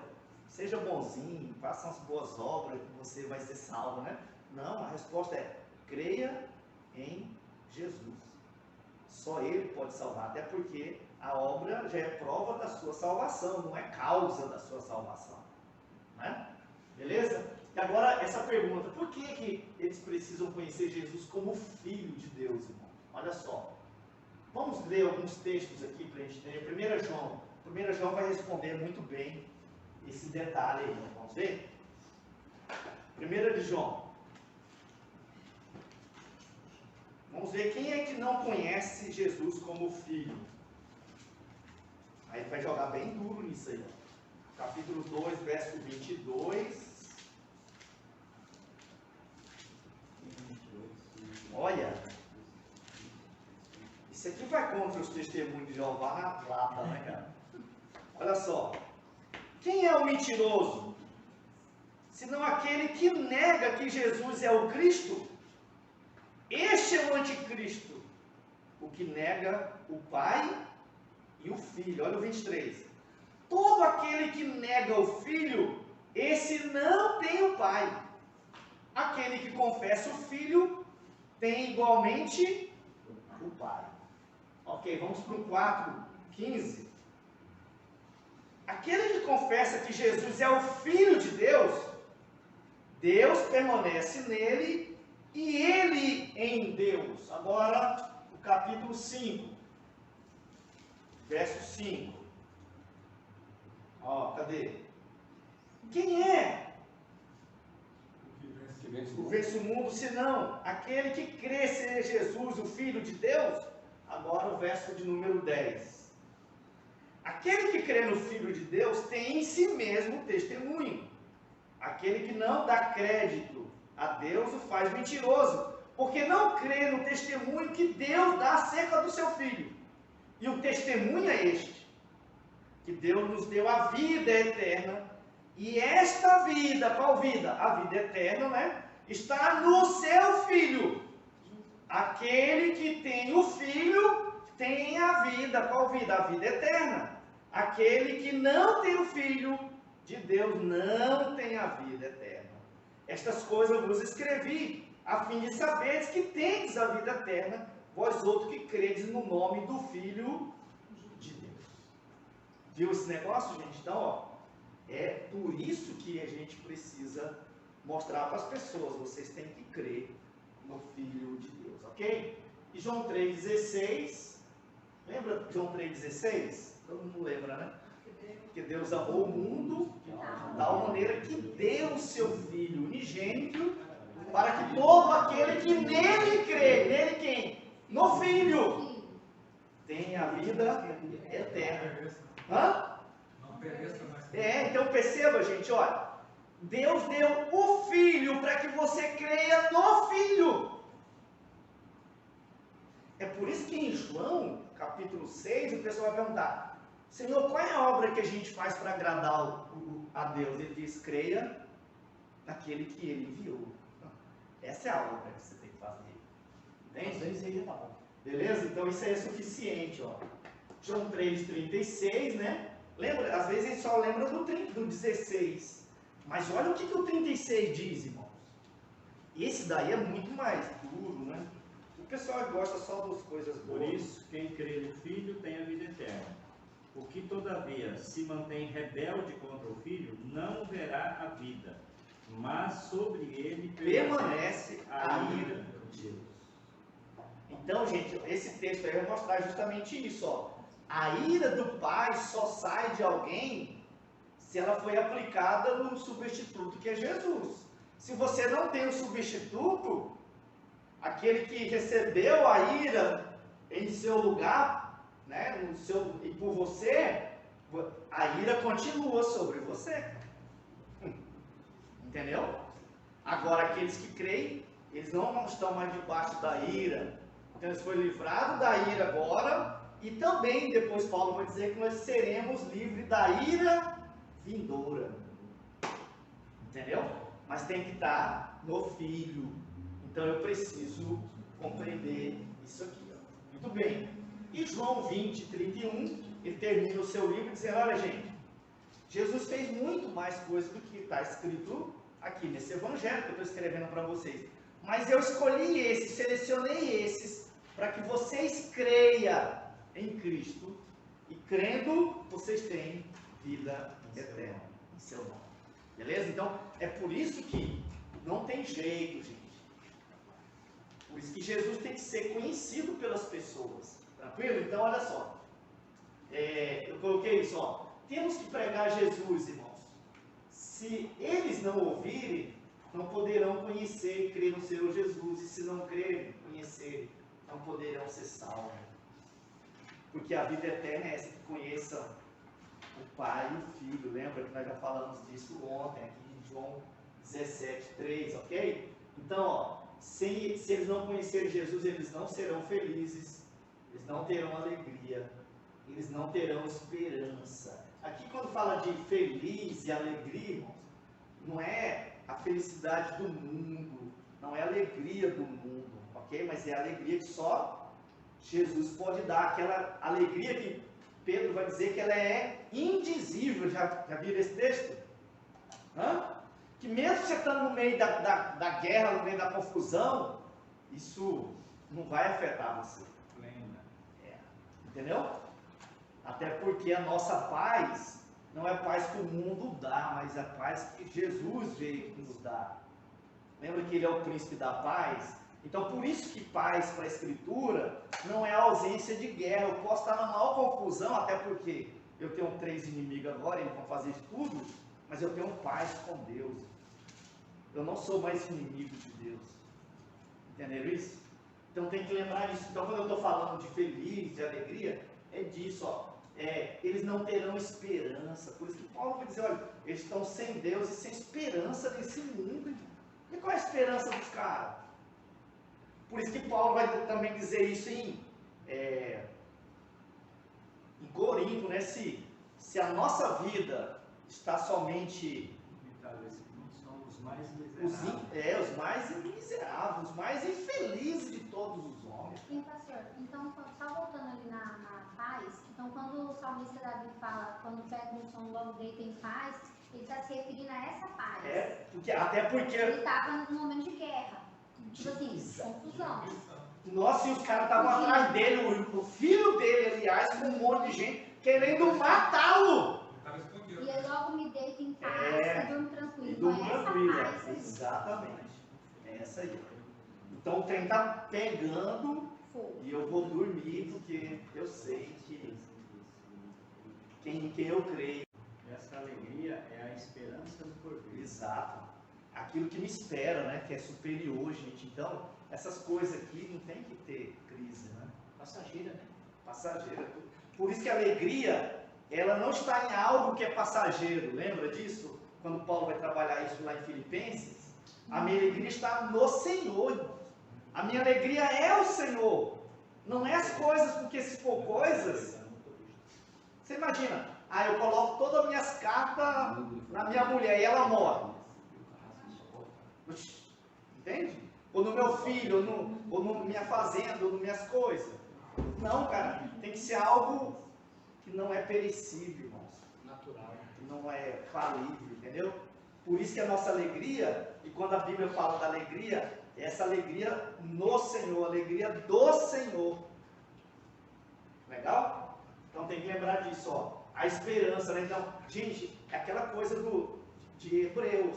seja bonzinho, faça umas boas obras que você vai ser salvo, né? Não, a resposta é, creia em Jesus. Só Ele pode salvar, até porque a obra já é prova da sua salvação, não é causa da sua salvação. Né? Beleza? E agora essa pergunta, por que eles precisam conhecer Jesus como Filho de Deus, irmão? Olha só. Vamos ler alguns textos aqui para a gente ter. 1 João vai responder muito bem esse detalhe aí. Vamos ver? 1 João. Vamos ver quem é que não conhece Jesus como Filho. Aí ele vai jogar bem duro nisso aí. Capítulo 2, verso 22. Olha, isso aqui vai contra os testemunhos de Jeová na lata, né, cara? Olha só. Quem é o mentiroso? Senão aquele que nega que Jesus é o Cristo. Este é o anticristo, o que nega o Pai e o Filho. Olha o 23. Todo aquele que nega o Filho, esse não tem o Pai. Aquele que confessa o Filho, tem igualmente o Pai. Ok, vamos para o 4:15. Aquele que confessa que Jesus é o Filho de Deus, Deus permanece nele e ele em Deus. Agora, o capítulo 5, verso 5. Cadê? Quem é o vence o mundo, senão aquele que crê ser Jesus, o Filho de Deus? Agora o verso de número 10. Aquele que crê no Filho de Deus tem em si mesmo testemunho. Aquele que não dá crédito a Deus o faz mentiroso, porque não crê no testemunho que Deus dá acerca do seu Filho. E o testemunho é este, que Deus nos deu a vida eterna, e esta vida, qual vida? A vida eterna, né? Está no seu Filho. Aquele que tem o Filho tem a vida, qual vida? A vida eterna. Aquele que não tem o Filho de Deus não tem a vida eterna. Estas coisas eu vos escrevi, a fim de saberes que tendes a vida eterna, vós outros que credes no nome do Filho de Deus. Viu esse negócio, gente? Então, ó, é por isso que a gente precisa mostrar para as pessoas, vocês têm que crer no Filho de Deus, ok? E João 3,16, lembra João 3,16? Todo mundo lembra, né? Que Deus amou o mundo de tal maneira que deu o seu Filho unigênito para que todo aquele que nele crê, nele quem? No Filho, tenha a vida eterna. Hã? Não pereça mais. Então perceba, gente, olha, Deus deu o Filho para que você creia no Filho. É por isso que em João, capítulo 6, o pessoal vai perguntar, Senhor, qual é a obra que a gente faz para agradar a Deus? Ele diz, creia naquele que Ele enviou. Essa é a obra que você tem que fazer. Entende? Isso aí tá bom. Beleza? Então isso aí é suficiente, ó. João 3,36, né? Lembra? Às vezes a gente só lembra do 16. Mas olha o que o 36 diz, irmãos. Esse daí é muito mais duro, né? O pessoal gosta só das coisas boas. Por isso, quem crê no Filho tem a vida eterna. O que, todavia, se mantém rebelde contra o Filho, não verá a vida, mas sobre ele permanece a ira de Deus. Então, gente, esse texto aí vai mostrar justamente isso, ó. A ira do Pai só sai de alguém se ela foi aplicada no substituto que é Jesus. Se você não tem o substituto, aquele que recebeu a ira em seu lugar, né, e por você, a ira continua sobre você. Entendeu? Agora, aqueles que creem, eles não estão mais debaixo da ira. Então, eles foram livrados da ira agora. E também, depois Paulo vai dizer que nós seremos livres da ira vindoura. Entendeu? Mas tem que estar no Filho. Então, eu preciso compreender isso aqui. Ó. Muito bem. E João 20, 31, ele termina o seu livro dizendo, olha, gente, Jesus fez muito mais coisa do que está escrito aqui nesse evangelho que eu estou escrevendo para vocês. Mas eu escolhi esses, selecionei esses, para que vocês creiam em Cristo. E crendo, vocês têm vida eterna em seu nome. Beleza? Então, é por isso que não tem jeito, gente. Por isso que Jesus tem que ser conhecido pelas pessoas. Tranquilo? Então, olha só. Eu coloquei isso, ó. Temos que pregar Jesus, irmãos. Se eles não ouvirem, não poderão conhecer e crer no Senhor Jesus. E se não crerem, conhecerem, não poderão ser salvos. Porque a vida eterna é essa, que conheçam o Pai e o Filho. Lembra que nós já falamos disso ontem, aqui em João 17, 3, ok? Então, ó, se eles não conhecerem Jesus, eles não serão felizes, eles não terão alegria, eles não terão esperança. Aqui quando fala de feliz e alegria, irmãos, não é a felicidade do mundo, não é a alegria do mundo, ok? Mas é a alegria que só Jesus pode dar, aquela alegria que Pedro vai dizer que ela é indizível. Já viram esse texto? Que mesmo você estando no meio da guerra, no meio da confusão, isso não vai afetar você. Entendeu? Até porque a nossa paz não é paz que o mundo dá, mas é a paz que Jesus veio nos dar. Lembra que Ele é o príncipe da paz? Então, por isso que paz para a Escritura não é a ausência de guerra. Eu posso estar na maior confusão, até porque eu tenho 3 inimigos agora, eles vão fazer de tudo, mas eu tenho paz com Deus. Eu não sou mais inimigo de Deus. Entenderam isso? Então tem que lembrar disso. Então, quando eu estou falando de feliz, de alegria, é disso, ó. Eles não terão esperança. Por isso que Paulo vai dizer, olha, eles estão sem Deus e sem esperança nesse mundo. E qual é a esperança dos caras? Por isso que Paulo vai também dizer isso em Corinto, né? Se a nossa vida está somente... São os mais miseráveis. Os mais miseráveis, os mais infelizes de todos os homens. Sim, pastor. Então, só voltando ali na paz, então quando o salmista Davi fala, quando perguntam logo dele tem paz, ele está se referindo a essa paz. Até porque... Ele estava num momento de guerra. Tipo assim, confusão. Nossa, e os caras estavam atrás dele, o filho dele, aliás, com um monte de gente querendo matá-lo. Estava escondido. E eu logo me deito em paz, É. e durmo tranquilo. E durmo Então, essa tranquila. paz aí, Exatamente. É essa aí. Então o trem tá pegando fogo. e eu vou dormir porque eu sei que quem eu creio. Essa alegria é a esperança do porvir. Exato. Aquilo que me espera, né? Que é superior, gente. Então, essas coisas aqui não tem que ter crise, né? Passageira, né? Passageira. Por isso que a alegria, ela não está em algo que é passageiro. Lembra disso? Quando Paulo vai trabalhar isso lá em Filipenses? A minha alegria está no Senhor, irmãos. A minha alegria é o Senhor. Não é as coisas, porque se for coisas... Você imagina, eu coloco todas as minhas cartas na minha mulher e ela morre. Entende? Ou no meu filho, ou na minha fazenda, ou nas minhas coisas. Não, cara, tem que ser algo que não é perecível, irmãos. Natural. Que não é falível, entendeu? Por isso que a nossa alegria, e quando a Bíblia fala da alegria, é essa alegria no Senhor, a alegria do Senhor. Legal? Então tem que lembrar disso, ó. A esperança, né? Então, gente, é aquela coisa de Hebreus,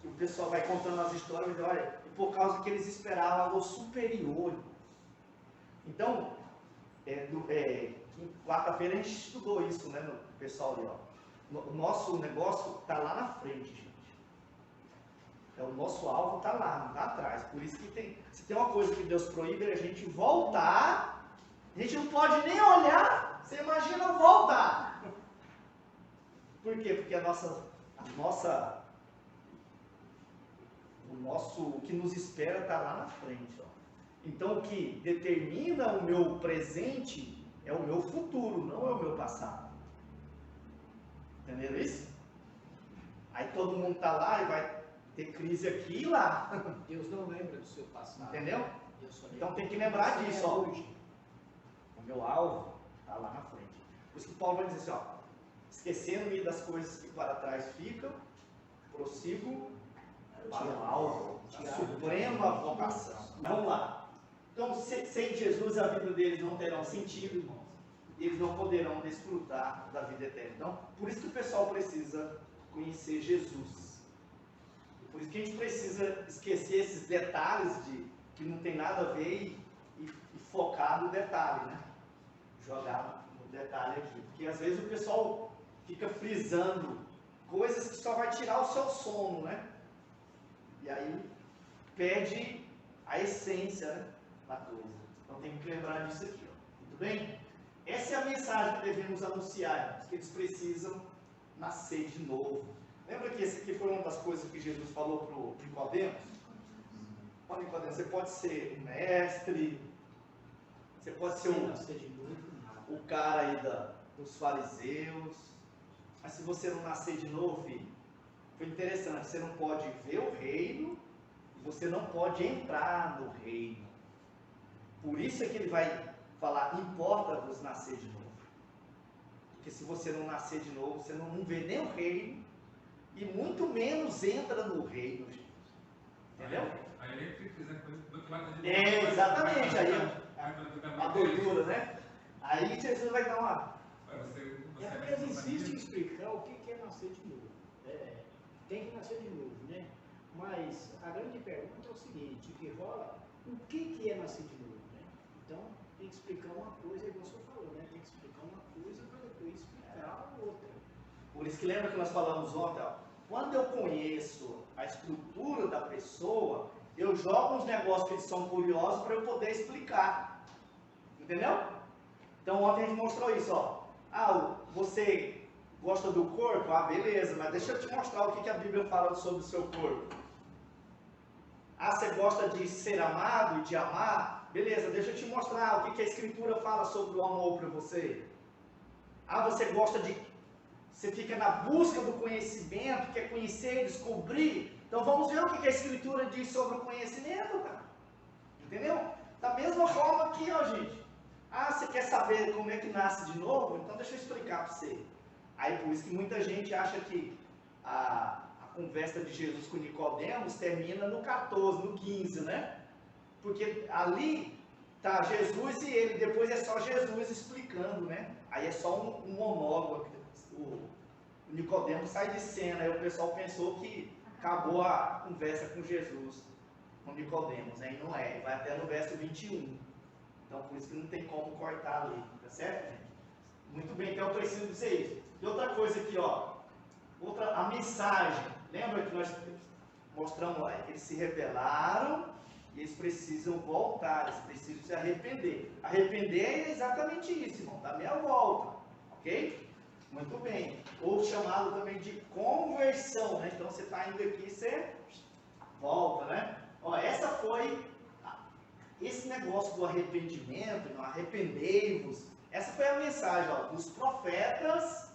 que o pessoal vai contando as histórias e olha, e por causa que eles esperavam algo superior. Então, quarta-feira a gente estudou isso, né, no pessoal ali, ó. O nosso negócio está lá na frente, gente. O nosso alvo está lá, não está atrás. Por isso que se tem uma coisa que Deus proíbe, é a gente voltar. A gente não pode nem olhar, você imagina voltar. Por quê? Porque o que nos espera está lá na frente. Ó. Então o que determina o meu presente é o meu futuro, não é o meu passado. Entenderam isso? Aí todo mundo está lá e vai ter crise aqui e lá. Deus não lembra do seu passado. Entendeu? Deus só lembra Então tem que do lembrar você é disso, ó. hoje. O meu alvo está lá na frente. Por isso que Paulo vai dizer assim, ó, esquecendo-me das coisas que para trás ficam, prossigo para o alvo, a suprema vocação. Vamos lá. Então, sem Jesus a vida deles não terá sentido, irmãos. E eles não poderão desfrutar da vida eterna. Então, por isso que o pessoal precisa conhecer Jesus. E por isso que a gente precisa esquecer esses detalhes que não tem nada a ver e focar no detalhe, né? Jogar no detalhe aqui. Porque às vezes o pessoal fica frisando coisas que só vai tirar o seu sono, né? E aí perde a essência, né, da coisa. Então tem que lembrar disso aqui, ó. Muito bem? Essa é a mensagem que devemos anunciar, irmãos, que eles precisam nascer de novo. Lembra que esse aqui foi uma das coisas que Jesus falou para o Nicodemos? Ó, Nicodemos, você pode ser um mestre, você pode ser nascer de novo, nada. o cara aí dos fariseus, mas se você não nascer de novo, filho, foi interessante, você não pode ver o reino e você não pode entrar no reino. Por isso é que ele vai falar, importa-vos nascer de novo. Porque se você não nascer de novo, você não vê nem o reino e muito menos entra no reino, gente. Entendeu? Aí ele fica coisa. Exatamente, aí a doidura, né? Aí Jesus vai dar uma... E a Bíblia insiste em explicar o que é nascer de novo. Tem que nascer de novo, né? Mas a grande pergunta é o seguinte, que rola, o que é nascer de novo, né? Então, tem que explicar uma coisa, igual o senhor falou, né? Tem que explicar uma coisa para depois explicar a outra. Por isso que lembra que nós falamos ontem, ó, quando eu conheço a estrutura da pessoa, eu jogo uns negócios que eles são curiosos para eu poder explicar. Entendeu? Então ontem a gente mostrou isso, ó. Você gosta do corpo? Beleza, mas deixa eu te mostrar o que a Bíblia fala sobre o seu corpo. Você gosta de ser amado e de amar? Beleza, deixa eu te mostrar o que a Escritura fala sobre o amor para você. Você gosta de... Você fica na busca do conhecimento, quer conhecer, descobrir. Então vamos ver o que a Escritura diz sobre o conhecimento, cara. Entendeu? Da mesma forma aqui, ó, gente. Você quer saber como é que nasce de novo? Então deixa eu explicar para você. Aí por isso que muita gente acha que a conversa de Jesus com Nicodemos termina no 14, no 15, né? Porque ali tá Jesus e ele, depois é só Jesus explicando, né? Aí é só um monólogo. O Nicodemo sai de cena, aí o pessoal pensou que acabou a conversa com Jesus, com Nicodemos, aí não é, vai até no verso 21. Então por isso que não tem como cortar ali, tá certo, gente? Muito bem, então eu preciso dizer isso. E outra coisa aqui, ó, a mensagem, lembra que nós mostramos lá, eles se rebelaram e eles precisam voltar, eles precisam se arrepender. Arrepender é exatamente isso, irmão, da meia volta, ok? Muito bem. Ou chamado também de conversão, né? Então você está indo aqui e você volta, né? Ó, esse negócio do arrependimento, não, arrependei-vos, essa foi a mensagem, ó, dos profetas,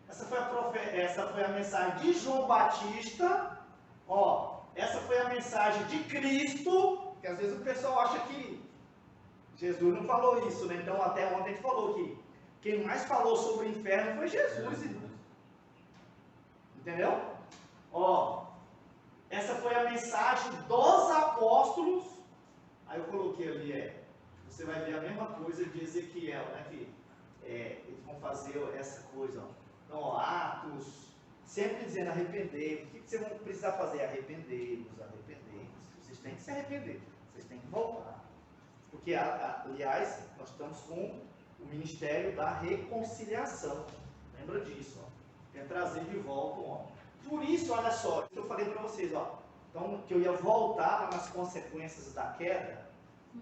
essa foi a mensagem de João Batista, ó, essa foi a mensagem de Cristo, que às vezes o pessoal acha que Jesus não falou isso, né? Então até ontem a gente falou que quem mais falou sobre o inferno foi Jesus, irmão. Entendeu? Ó, essa foi a mensagem dos apóstolos. Aí eu coloquei ali, você vai ver a mesma coisa de Ezequiel, né? Que eles vão fazer essa coisa, ó. Então, ó, Atos, sempre dizendo arrepender. O que vocês vão precisar fazer? Arrepender-vos, arrepender-vos. Vocês têm que se arrepender, vocês têm que voltar. Porque, aliás, nós estamos com o ministério da reconciliação. Lembra disso, ó. Quer trazer de volta o homem. Por isso, olha só, eu falei para vocês, ó. Então, que eu ia voltar nas consequências da queda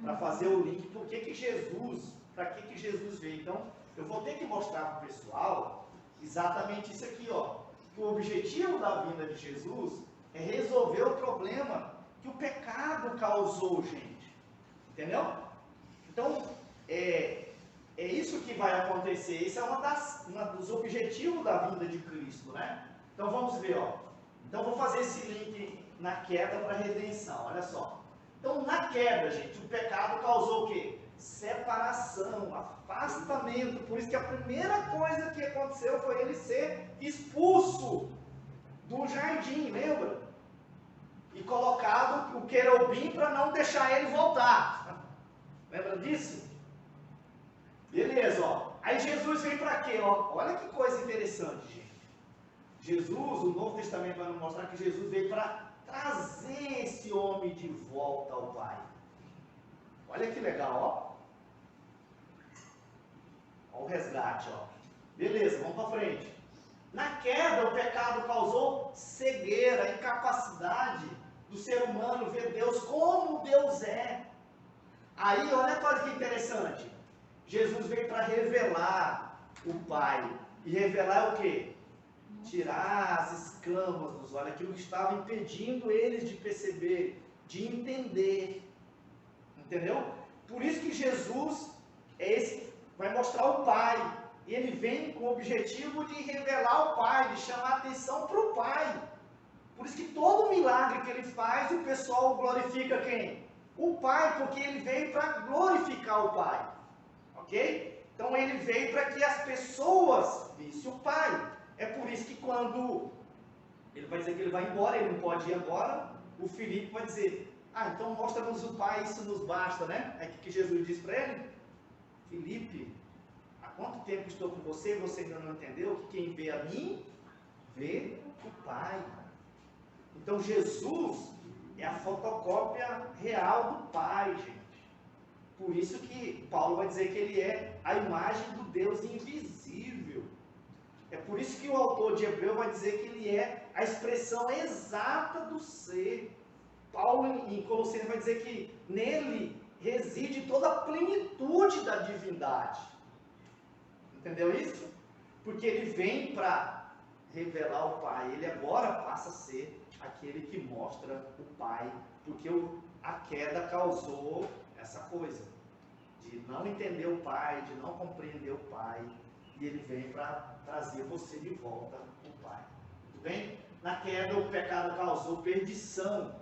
para fazer o link. Por que Jesus, para que Jesus veio? Então, eu vou ter que mostrar para o pessoal exatamente isso aqui, ó. Que o objetivo da vinda de Jesus é resolver o problema que o pecado causou, gente. Entendeu? Então, é isso que vai acontecer. Esse é um dos objetivos da vinda de Cristo, né? Então vamos ver, ó. Então vou fazer esse link na queda para a redenção, olha só. Então na queda, gente, o pecado causou o quê? Separação, afastamento. Por isso que a primeira coisa que aconteceu foi ele ser expulso do jardim, lembra? E colocado o querubim para não deixar ele voltar. Lembra disso? Beleza, ó. Aí Jesus veio para quê? Ó, olha que coisa interessante, gente. Jesus, o Novo Testamento vai nos mostrar que Jesus veio para trazer esse homem de volta ao Pai. Olha que legal, ó. Ó o resgate, ó. Beleza, vamos para frente. Na queda, o pecado causou cegueira, incapacidade do ser humano ver Deus como Deus é. Aí, olha a coisa que interessante. Jesus veio para revelar o Pai. E revelar o quê? Tirar as escamas dos olhos, aquilo que estava impedindo eles de perceber, de entender. Entendeu? Por isso que Jesus vai mostrar o Pai. E ele vem com o objetivo de revelar o Pai, de chamar a atenção para o Pai. Por isso que todo milagre que ele faz, o pessoal glorifica quem? O Pai, porque ele veio para glorificar o Pai. Ok? Então ele veio para que as pessoas vissem o Pai. É por isso que quando ele vai dizer que ele vai embora, ele não pode ir agora, o Filipe vai dizer, então mostra-nos o Pai, isso nos basta, né? Aí o que Jesus diz para ele? Filipe, há quanto tempo estou com você e você ainda não entendeu que quem vê a mim, vê o Pai. Então Jesus é a fotocópia real do Pai, gente. Por isso que Paulo vai dizer que ele é a imagem do Deus invisível. É por isso que o autor de Hebreu vai dizer que ele é a expressão exata do ser. Paulo em Colossenses vai dizer que nele reside toda a plenitude da divindade. Entendeu isso? Porque ele vem para revelar o Pai. Ele agora passa a ser aquele que mostra o Pai. Porque a queda causou essa coisa de não entender o Pai, de não compreender o Pai. E ele vem para trazer você de volta o Pai. Tudo bem? Na queda o pecado causou perdição.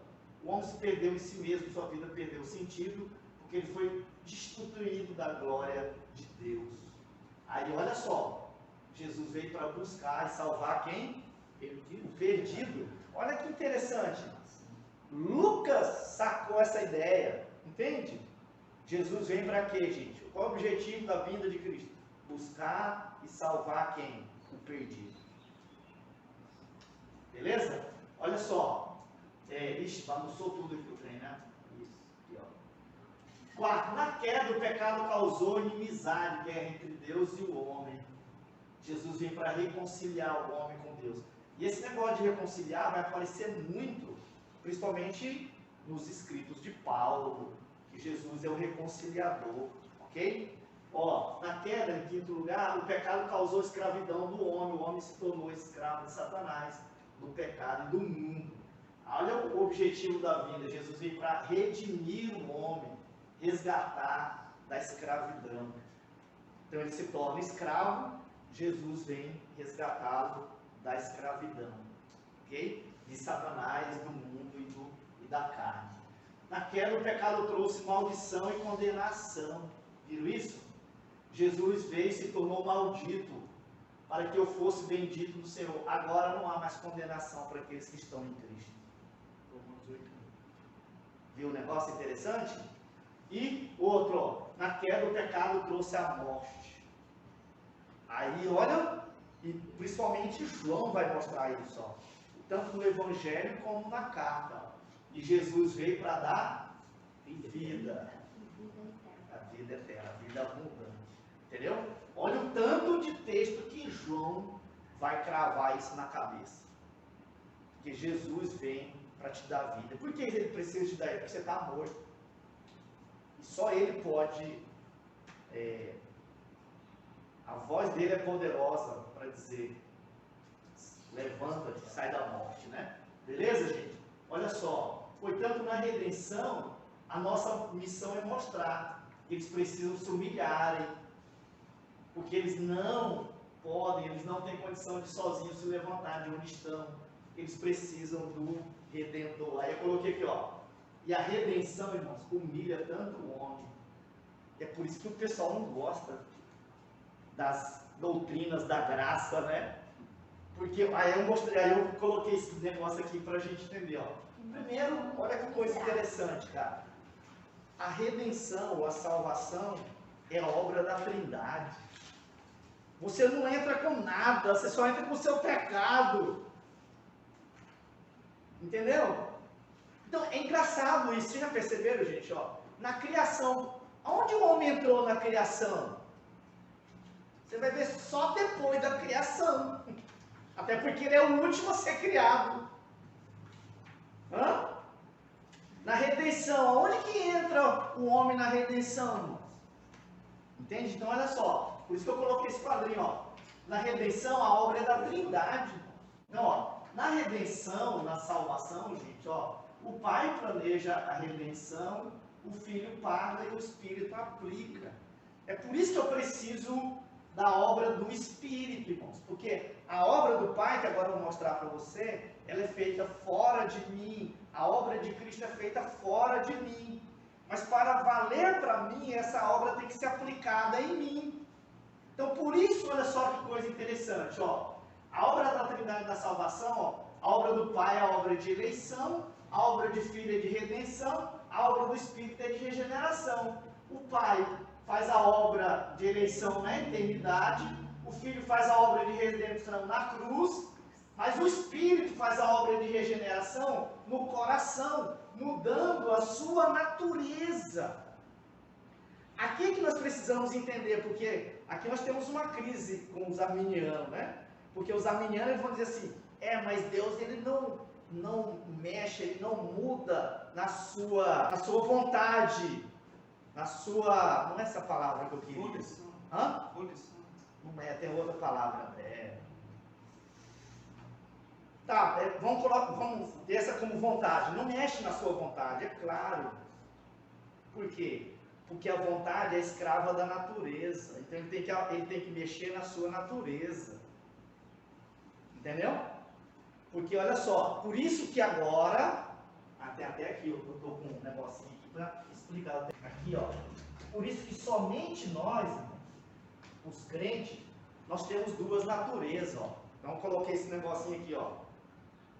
O homem se perdeu em si mesmo, sua vida perdeu sentido, porque ele foi destituído da glória de Deus. Aí olha só, Jesus veio para buscar e salvar quem? O perdido. Olha que interessante. Lucas sacou essa ideia. Entende? Jesus vem para quê, gente? Qual é o objetivo da vinda de Cristo? Buscar e salvar quem? O perdido. Beleza? Olha só. Bagunçou tudo aqui o trem, né? Isso. Aqui, ó. 4. Na queda, o pecado causou inimizade, guerra entre Deus e o homem. Jesus vem para reconciliar o homem com Deus. E esse negócio de reconciliar vai aparecer muito, principalmente nos escritos de Paulo, que Jesus é o reconciliador, ok? Ó, na queda, em quinto lugar, o pecado causou escravidão do homem, o homem se tornou escravo de Satanás, do pecado e do mundo. Olha o objetivo da vida, Jesus veio para redimir o homem, resgatar da escravidão. Então ele se torna escravo, Jesus vem resgatá-lo da escravidão, ok? De Satanás, do mundo e da carne. Na queda o pecado trouxe maldição e condenação. Viram isso? Jesus veio e se tornou maldito para que eu fosse bendito do Senhor. Agora não há mais condenação para aqueles que estão em Cristo. Viu um negócio interessante? E outro, ó, na queda o pecado trouxe a morte. Aí olha, e principalmente João vai mostrar isso, ó, tanto no Evangelho como na carta. E Jesus veio para dar vida. A vida eterna, a vida abundante. Entendeu? Olha o tanto de texto que João vai cravar isso na cabeça. Que Jesus vem para te dar vida. Por que ele precisa te dar vida? Porque você está morto. E só ele pode. A voz dele é poderosa para dizer: levanta-te, sai da morte, né? Beleza, gente? Olha só. Portanto, na redenção, a nossa missão é mostrar que eles precisam se humilharem, porque eles não podem, eles não têm condição de sozinhos se levantar de onde estão. Eles precisam do Redentor. Aí eu coloquei aqui, ó. E a redenção, irmãos, humilha tanto o homem. É por isso que o pessoal não gosta das doutrinas da graça, né? Porque aí eu coloquei esse negócio aqui para a gente entender, ó. Primeiro, olha que coisa interessante, cara. A redenção, a salvação, é a obra da Trindade. Você não entra com nada, você só entra com o seu pecado. Entendeu? Então, é engraçado isso. Vocês já perceberam, gente? Ó, na criação, onde o homem entrou na criação? Você vai ver só depois da criação. Até porque ele é o último a ser criado. Hã? Na redenção, onde que entra o homem na redenção, irmãos? Entende? Então, olha só. Por isso que eu coloquei esse quadrinho, ó. Na redenção, a obra é da Trindade. Então, ó, na redenção, na salvação, gente, ó, o Pai planeja a redenção, o Filho paga e o Espírito aplica. É por isso que eu preciso da obra do Espírito, irmãos. Porque a obra do Pai, que agora eu vou mostrar para você, ela é feita fora de mim. A obra de Cristo é feita fora de mim. Mas para valer para mim, essa obra tem que ser aplicada em mim. Então, por isso, olha só que coisa interessante, ó. A obra da Trindade da salvação, ó, a obra do Pai é a obra de eleição, a obra de Filho é de redenção, a obra do Espírito é de regeneração. O Pai faz a obra de eleição na eternidade, o Filho faz a obra de redenção na cruz, mas o Espírito faz a obra de regeneração no coração, mudando a sua natureza. Aqui é que nós precisamos entender, porque aqui nós temos uma crise com os arminianos, né? Porque os arminianos eles vão dizer assim, mas Deus ele não mexe, ele não muda na sua vontade, não é essa palavra que eu queria. Volição. Hã? Volição. Não é, tem outra palavra. Vamos ter essa como vontade. Não mexe na sua vontade, é claro. Por quê? Porque a vontade é escrava da natureza. Então ele tem que mexer na sua natureza. Entendeu? Porque olha só, por isso que agora, até aqui eu estou com um negocinho aqui para explicar. Aqui, ó. Por isso que somente nós, os crentes, nós temos duas naturezas, ó. Então eu coloquei esse negocinho aqui, ó.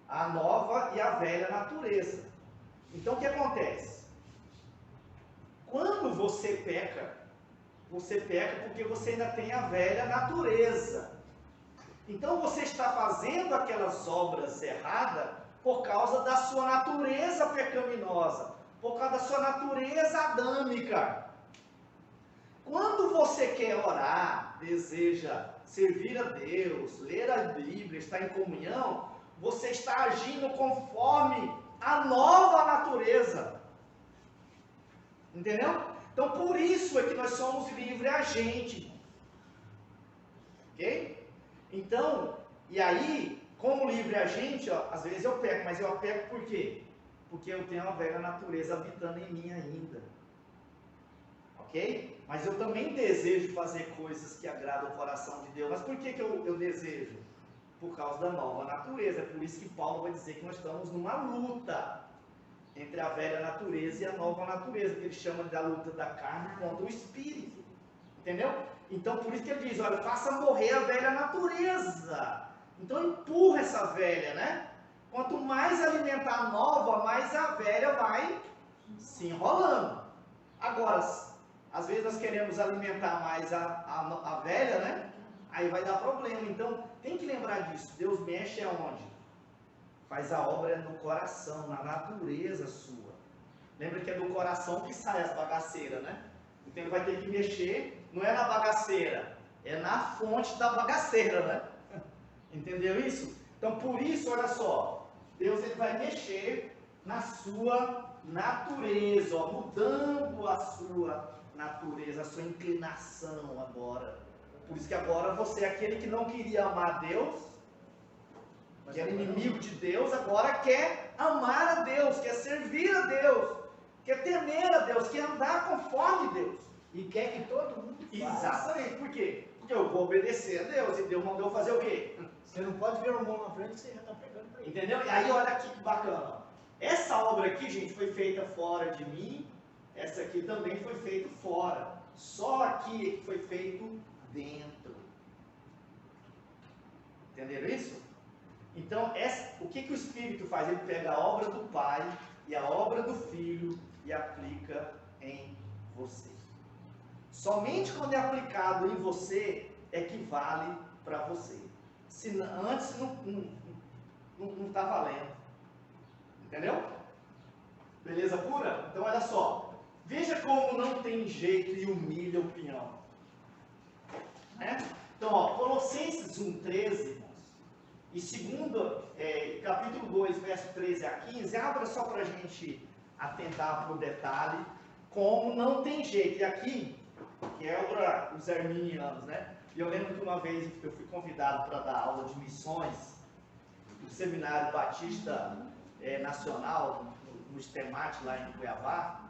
A nova e a velha natureza. Então o que acontece? Quando você peca porque você ainda tem a velha natureza. Então você está fazendo aquelas obras erradas por causa da sua natureza pecaminosa, por causa da sua natureza adâmica. Quando você quer orar, deseja servir a Deus, ler a Bíblia, estar em comunhão, você está agindo conforme a nova natureza. Entendeu? Então por isso é que nós somos livre agente. Ok? Então, e aí, como livre agente, ó, às vezes eu peco, mas eu peco por quê? Porque eu tenho a velha natureza habitando em mim ainda. Ok? Mas eu também desejo fazer coisas que agradam o coração de Deus. Mas por que eu desejo? Por causa da nova natureza. É por isso que Paulo vai dizer que nós estamos numa luta entre a velha natureza e a nova natureza, que ele chama da luta da carne contra o espírito. Entendeu? Então por isso que ele diz, olha, faça morrer a velha natureza. Então empurra essa velha, né? Quanto mais alimentar a nova, mais a velha vai se enrolando. Agora, às vezes nós queremos alimentar mais a velha, né? Aí vai dar problema. Então tem que lembrar disso. Deus mexe aonde? Faz a obra no coração, na natureza sua. Lembra que é do coração que sai as bagaceiras, né? Então ele vai ter que mexer, não é na bagaceira, é na fonte da bagaceira, né? Entendeu isso? Então por isso, olha só, Deus ele vai mexer na sua natureza, ó, mudando a sua natureza, a sua inclinação agora. Por isso que agora você é aquele que não queria amar Deus, que era inimigo de Deus, agora quer amar a Deus, quer servir a Deus, quer temer a Deus, quer andar conforme Deus. E quer que todo mundo faça. Exatamente. Por quê? Porque eu vou obedecer a Deus, e Deus mandou fazer o quê? Você não pode ver o irmão na frente que você já está pegando para ele. Entendeu? E aí olha aqui que bacana. Essa obra aqui, gente, foi feita fora de mim, essa aqui também foi feita fora. Só aqui é que foi feito dentro. Entenderam isso? Então, o que o Espírito faz? Ele pega a obra do Pai e a obra do Filho e aplica em você. Somente quando é aplicado em você é que vale para você. Se antes não está valendo. Entendeu? Beleza pura? Então olha só. Veja como não tem jeito e humilha o pinhão. Né? Então, ó, Colossenses 1,13, irmãos, e segundo, capítulo 2, verso 13 a 15, abra só para a gente atentar para o detalhe, como não tem jeito. E aqui, que é para os arminianos, né? E eu lembro que uma vez eu fui convidado para dar aula de missões no Seminário Batista Nacional, no STEMAT, lá em Cuiabá.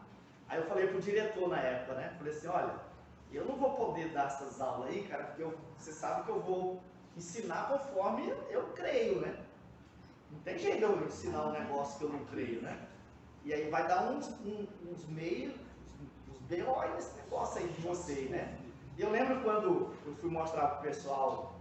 Aí eu falei para o diretor na época, né? Falei assim, olha, eu não vou poder dar essas aulas aí, cara, porque você sabe que eu vou ensinar conforme eu creio, né? Não tem jeito de eu ensinar um negócio que eu não creio, né? E aí vai dar uns meios, uns B.O. nesse negócio aí de vocês, né? E eu lembro quando eu fui mostrar para o pessoal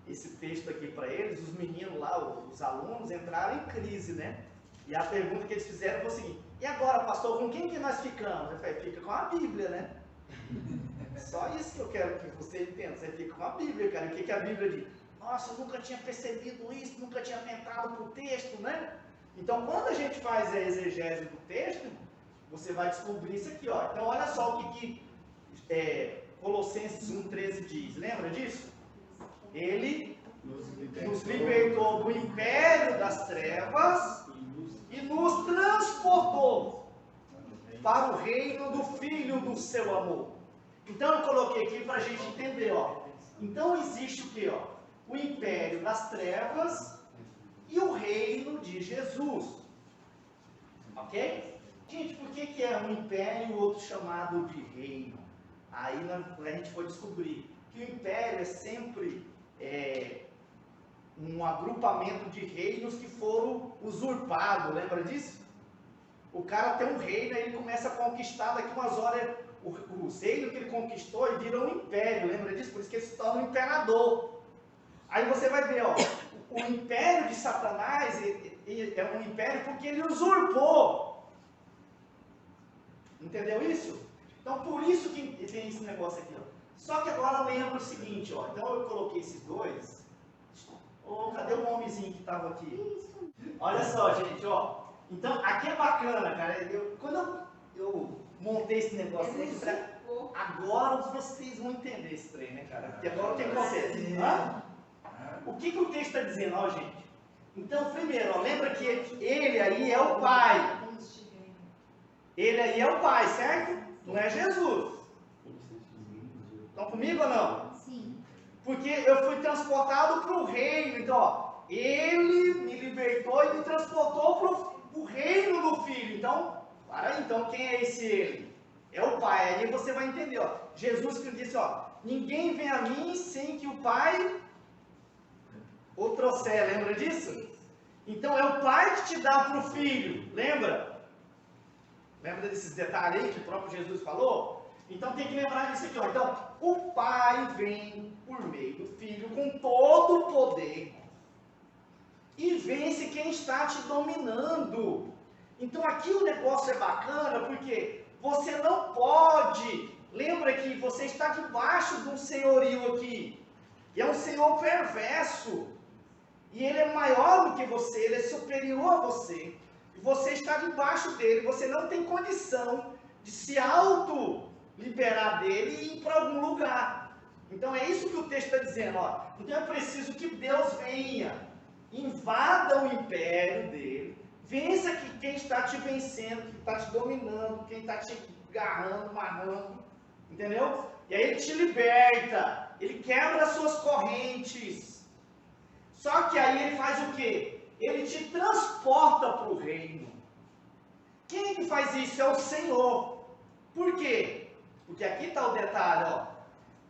esse texto aqui para eles, os meninos lá, os alunos, entraram em crise, né? E a pergunta que eles fizeram foi o seguinte, e agora, pastor, com quem que nós ficamos? Eu falei, fica com a Bíblia, né? Só isso que eu quero que você entenda, você fica com a Bíblia, cara. E o que a Bíblia diz? Nossa, eu nunca tinha percebido isso, nunca tinha entrado para o texto, né? Então, quando a gente faz a exegese do texto, você vai descobrir isso aqui, ó. Então, olha só o que Colossenses 1,13 diz. Lembra disso? Ele nos libertou do império das trevas e nos transportou para o reino do Filho do seu amor. Então eu coloquei aqui para a gente entender, ó. Então existe o que, ó? O império das trevas e o reino de Jesus. Ok? Gente, por que é um império e o outro chamado de reino? Aí a gente foi descobrir que o império é sempre um agrupamento de reinos que foram usurpados, lembra disso? O cara tem um reino, aí ele começa a conquistar, daqui umas horas os reinos que ele conquistou e viram um império, lembra disso? Por isso que ele se torna um imperador. Aí você vai ver, ó, o império de Satanás é um império porque ele usurpou Entendeu isso? Então por isso que tem esse negócio aqui, ó. Só que agora lembra o seguinte, ó. Então eu coloquei esses dois. Oh, cadê o homenzinho que estava aqui? Isso. Olha só, gente, ó. Então aqui é bacana, cara. Quando eu montei esse negócio aqui, agora vocês vão entender esse trem, né, cara? Porque agora o que acontece? Hã? O que o texto está dizendo, ó, gente? Então, primeiro, ó, lembra que ele aí é o Pai. Ele aí é o Pai, certo? Não é Jesus. Estão comigo ou não? Sim. Porque eu fui transportado para o reino. Então, ó, ele me libertou e me transportou para o reino do Filho. Então, para aí, então quem é esse ele? É o Pai. Aí você vai entender, ó. Jesus que disse, ó, ninguém vem a mim sem que o Pai o trouxer. Lembra disso? Então é o Pai que te dá para o Filho. Lembra? Lembra desses detalhes aí que o próprio Jesus falou? Então tem que lembrar disso aqui, ó. Então, o Pai vem por meio do Filho com todo o poder e vence quem está te dominando. Então aqui o negócio é bacana porque você não pode, lembra que você está debaixo de um senhorio aqui, e é um senhor perverso, e ele é maior do que você, ele é superior a você, e você está debaixo dele, você não tem condição de se auto-liberar dele e ir para algum lugar. Então é isso que o texto está dizendo, ó. Então é preciso que Deus venha, invada o império dele, vença que quem está te vencendo, que está te dominando, quem está te agarrando, amarrando, entendeu? E aí ele te liberta, ele quebra as suas correntes. Só que aí ele faz o quê? Ele te transporta para o reino. Quem é que faz isso? É o Senhor. Por quê? Porque aqui está o detalhe, ó.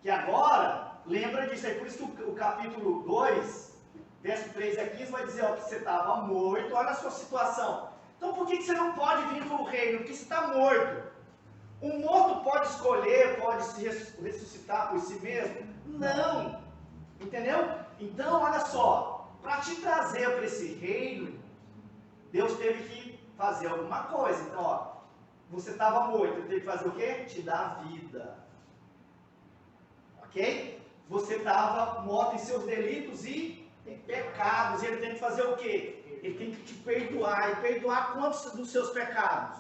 Que agora, lembra disso aí, por isso que o capítulo 2, verso 3 a 15 vai dizer, ó, que você estava morto, olha a sua situação. Então por que você não pode vir para o reino? Porque você está morto. Um morto pode escolher, pode se ressuscitar por si mesmo? Não. Entendeu? Então, olha só, para te trazer para esse reino, Deus teve que fazer alguma coisa. Então, ó, você estava morto, ele teve que fazer o quê? Te dar vida. Ok? Você estava morto em seus delitos e pecados, e ele tem que fazer o quê? Ele tem que te perdoar. E perdoar quantos dos seus pecados?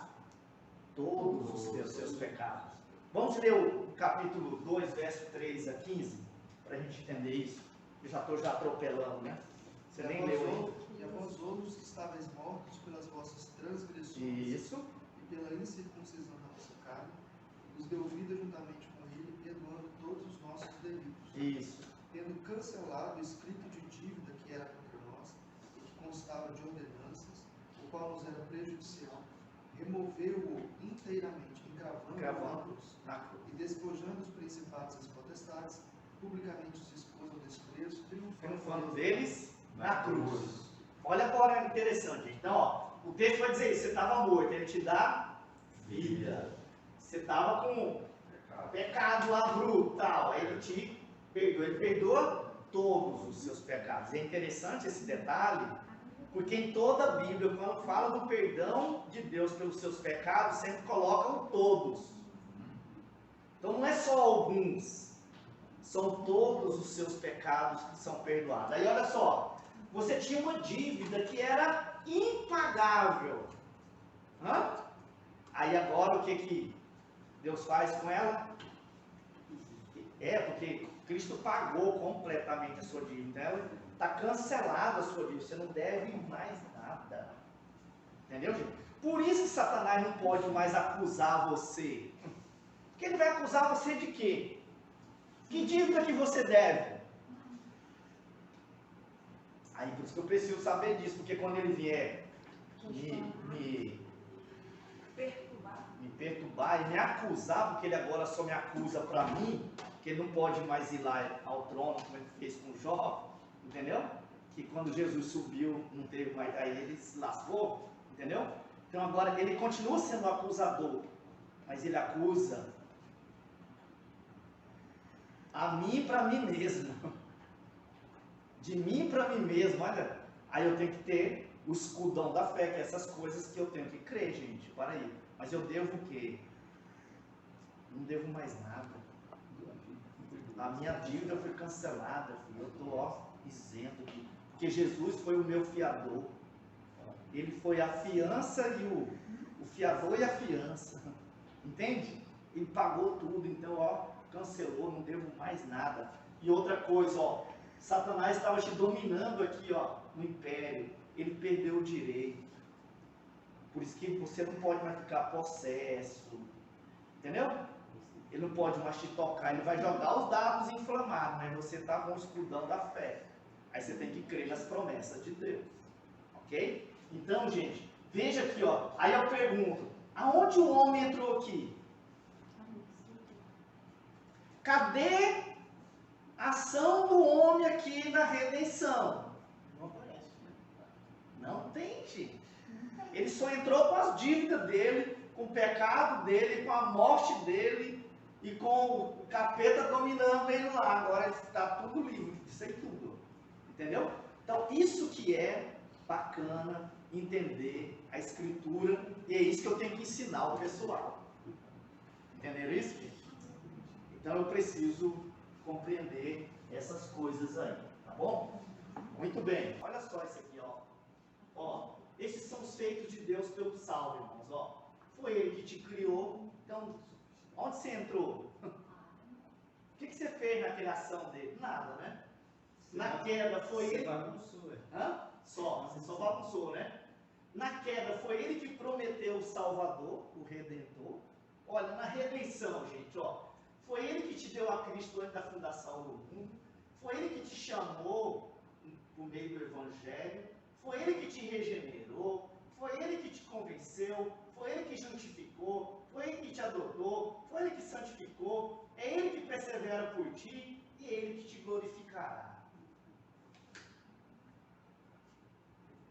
Todos os seus pecados. Vamos ler o capítulo 2, verso 3 a 15, para a gente entender isso. Eu já estou atropelando, né? Você nem leu, hein? E a vós outros que estáveis mortos pelas vossas transgressões Isso. e pela incircuncisão da vossa carne, nos deu vida juntamente com ele, perdoando todos os nossos delitos. Isso. Tendo cancelado o escrito de dívida que era contra nós, e que constava de ordenanças, o qual nos era prejudicial, removeu-o inteiramente, encravando na cruz. e despojando os principados e as potestades, publicamente os expôs ao desprezo, Triunfando deles na cruz. Olha agora, é interessante. Então, ó, o texto vai dizer isso, você estava morto, ele te dá vida. Você estava com pecado lá brutal, aí ele te perdoa, ele perdoa todos os seus pecados. É interessante esse detalhe, porque em toda a Bíblia, quando fala do perdão de Deus pelos seus pecados, sempre colocam todos. Então não é só alguns, são todos os seus pecados que são perdoados. Aí olha só, você tinha uma dívida que era impagável. Aí agora o que Deus faz com ela? É, porque Cristo pagou completamente a sua dívida. Ela está cancelada a sua dívida. Você não deve mais nada. Entendeu, gente? Por isso que Satanás não pode mais acusar você. Porque ele vai acusar você de quê? Que dívida que você deve? Aí por isso que eu preciso saber disso. Porque quando ele vier me perturbar e me acusar, porque ele agora só me acusa para mim, que ele não pode mais ir lá ao trono, como ele fez com Jó, entendeu? Que quando Jesus subiu, não teve mais, aí ele se lascou, entendeu? Então agora ele continua sendo acusador, mas ele acusa a mim para mim mesmo, de mim para mim mesmo. Olha, aí eu tenho que ter o escudão da fé, que é essas coisas que eu tenho que crer, gente, para aí. Mas eu devo o quê? não devo mais nada. A minha dívida foi cancelada, filho. Eu estou, ó, isento aqui. Porque Jesus foi o meu fiador. Ele foi a fiança e o fiador e a fiança. Entende? Ele pagou tudo, então, ó, cancelou, não devo mais nada. E outra coisa, ó, Satanás estava te dominando aqui, ó, no império. Ele perdeu o direito. Por isso que você não pode mais ficar possesso. Entendeu? Ele não pode mais te tocar, ele vai jogar os dados inflamados, mas você está com o escudão da fé. Aí você tem que crer nas promessas de Deus. Ok? Então, gente, veja aqui, ó. Aí eu pergunto, aonde o homem entrou aqui? Cadê a ação do homem aqui na redenção? Não aparece. Não tem, gente. Ele só entrou com as dívidas dele, com o pecado dele, com a morte dele e com o capeta dominando ele lá. Agora ele está tudo livre, isso aí tudo. Entendeu? Então, isso que é bacana entender a Escritura, e é isso que eu tenho que ensinar o pessoal. Entenderam isso, gente? Então eu preciso compreender essas coisas aí, tá bom? Muito bem, olha só isso aqui, ó. Ó, esses são os feitos de Deus pelo salvo, irmãos, ó. Foi Ele que te criou, então, onde você entrou? O que você fez na criação dele? Nada, né? Na queda foi Ele... Hã? Você só bagunçou, né? Na queda foi Ele que prometeu o Salvador, o Redentor. Olha, na redenção, gente, ó. Foi Ele que te deu a Cristo antes da fundação do mundo. Foi Ele que te chamou por meio do Evangelho. Foi Ele que te regenerou. Foi Ele que te convenceu. Foi Ele que justificou. Foi Ele que te adotou. Foi Ele que santificou. É Ele que persevera por ti. E é Ele que te glorificará.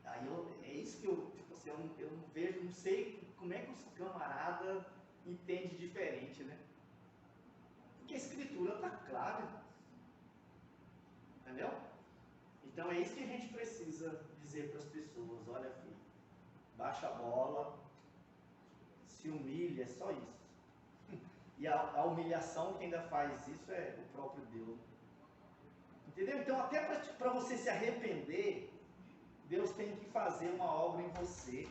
Aí é isso que eu não vejo, não sei como é que os camaradas entendem diferente, né? Porque a Escritura está clara. Entendeu? Então é isso que a gente precisa dizer para as pessoas. Olha, filho, baixa a bola, se humilha, é só isso. E a humilhação, quem ainda faz isso é o próprio Deus. Entendeu? Então até para você se arrepender, Deus tem que fazer uma obra em você.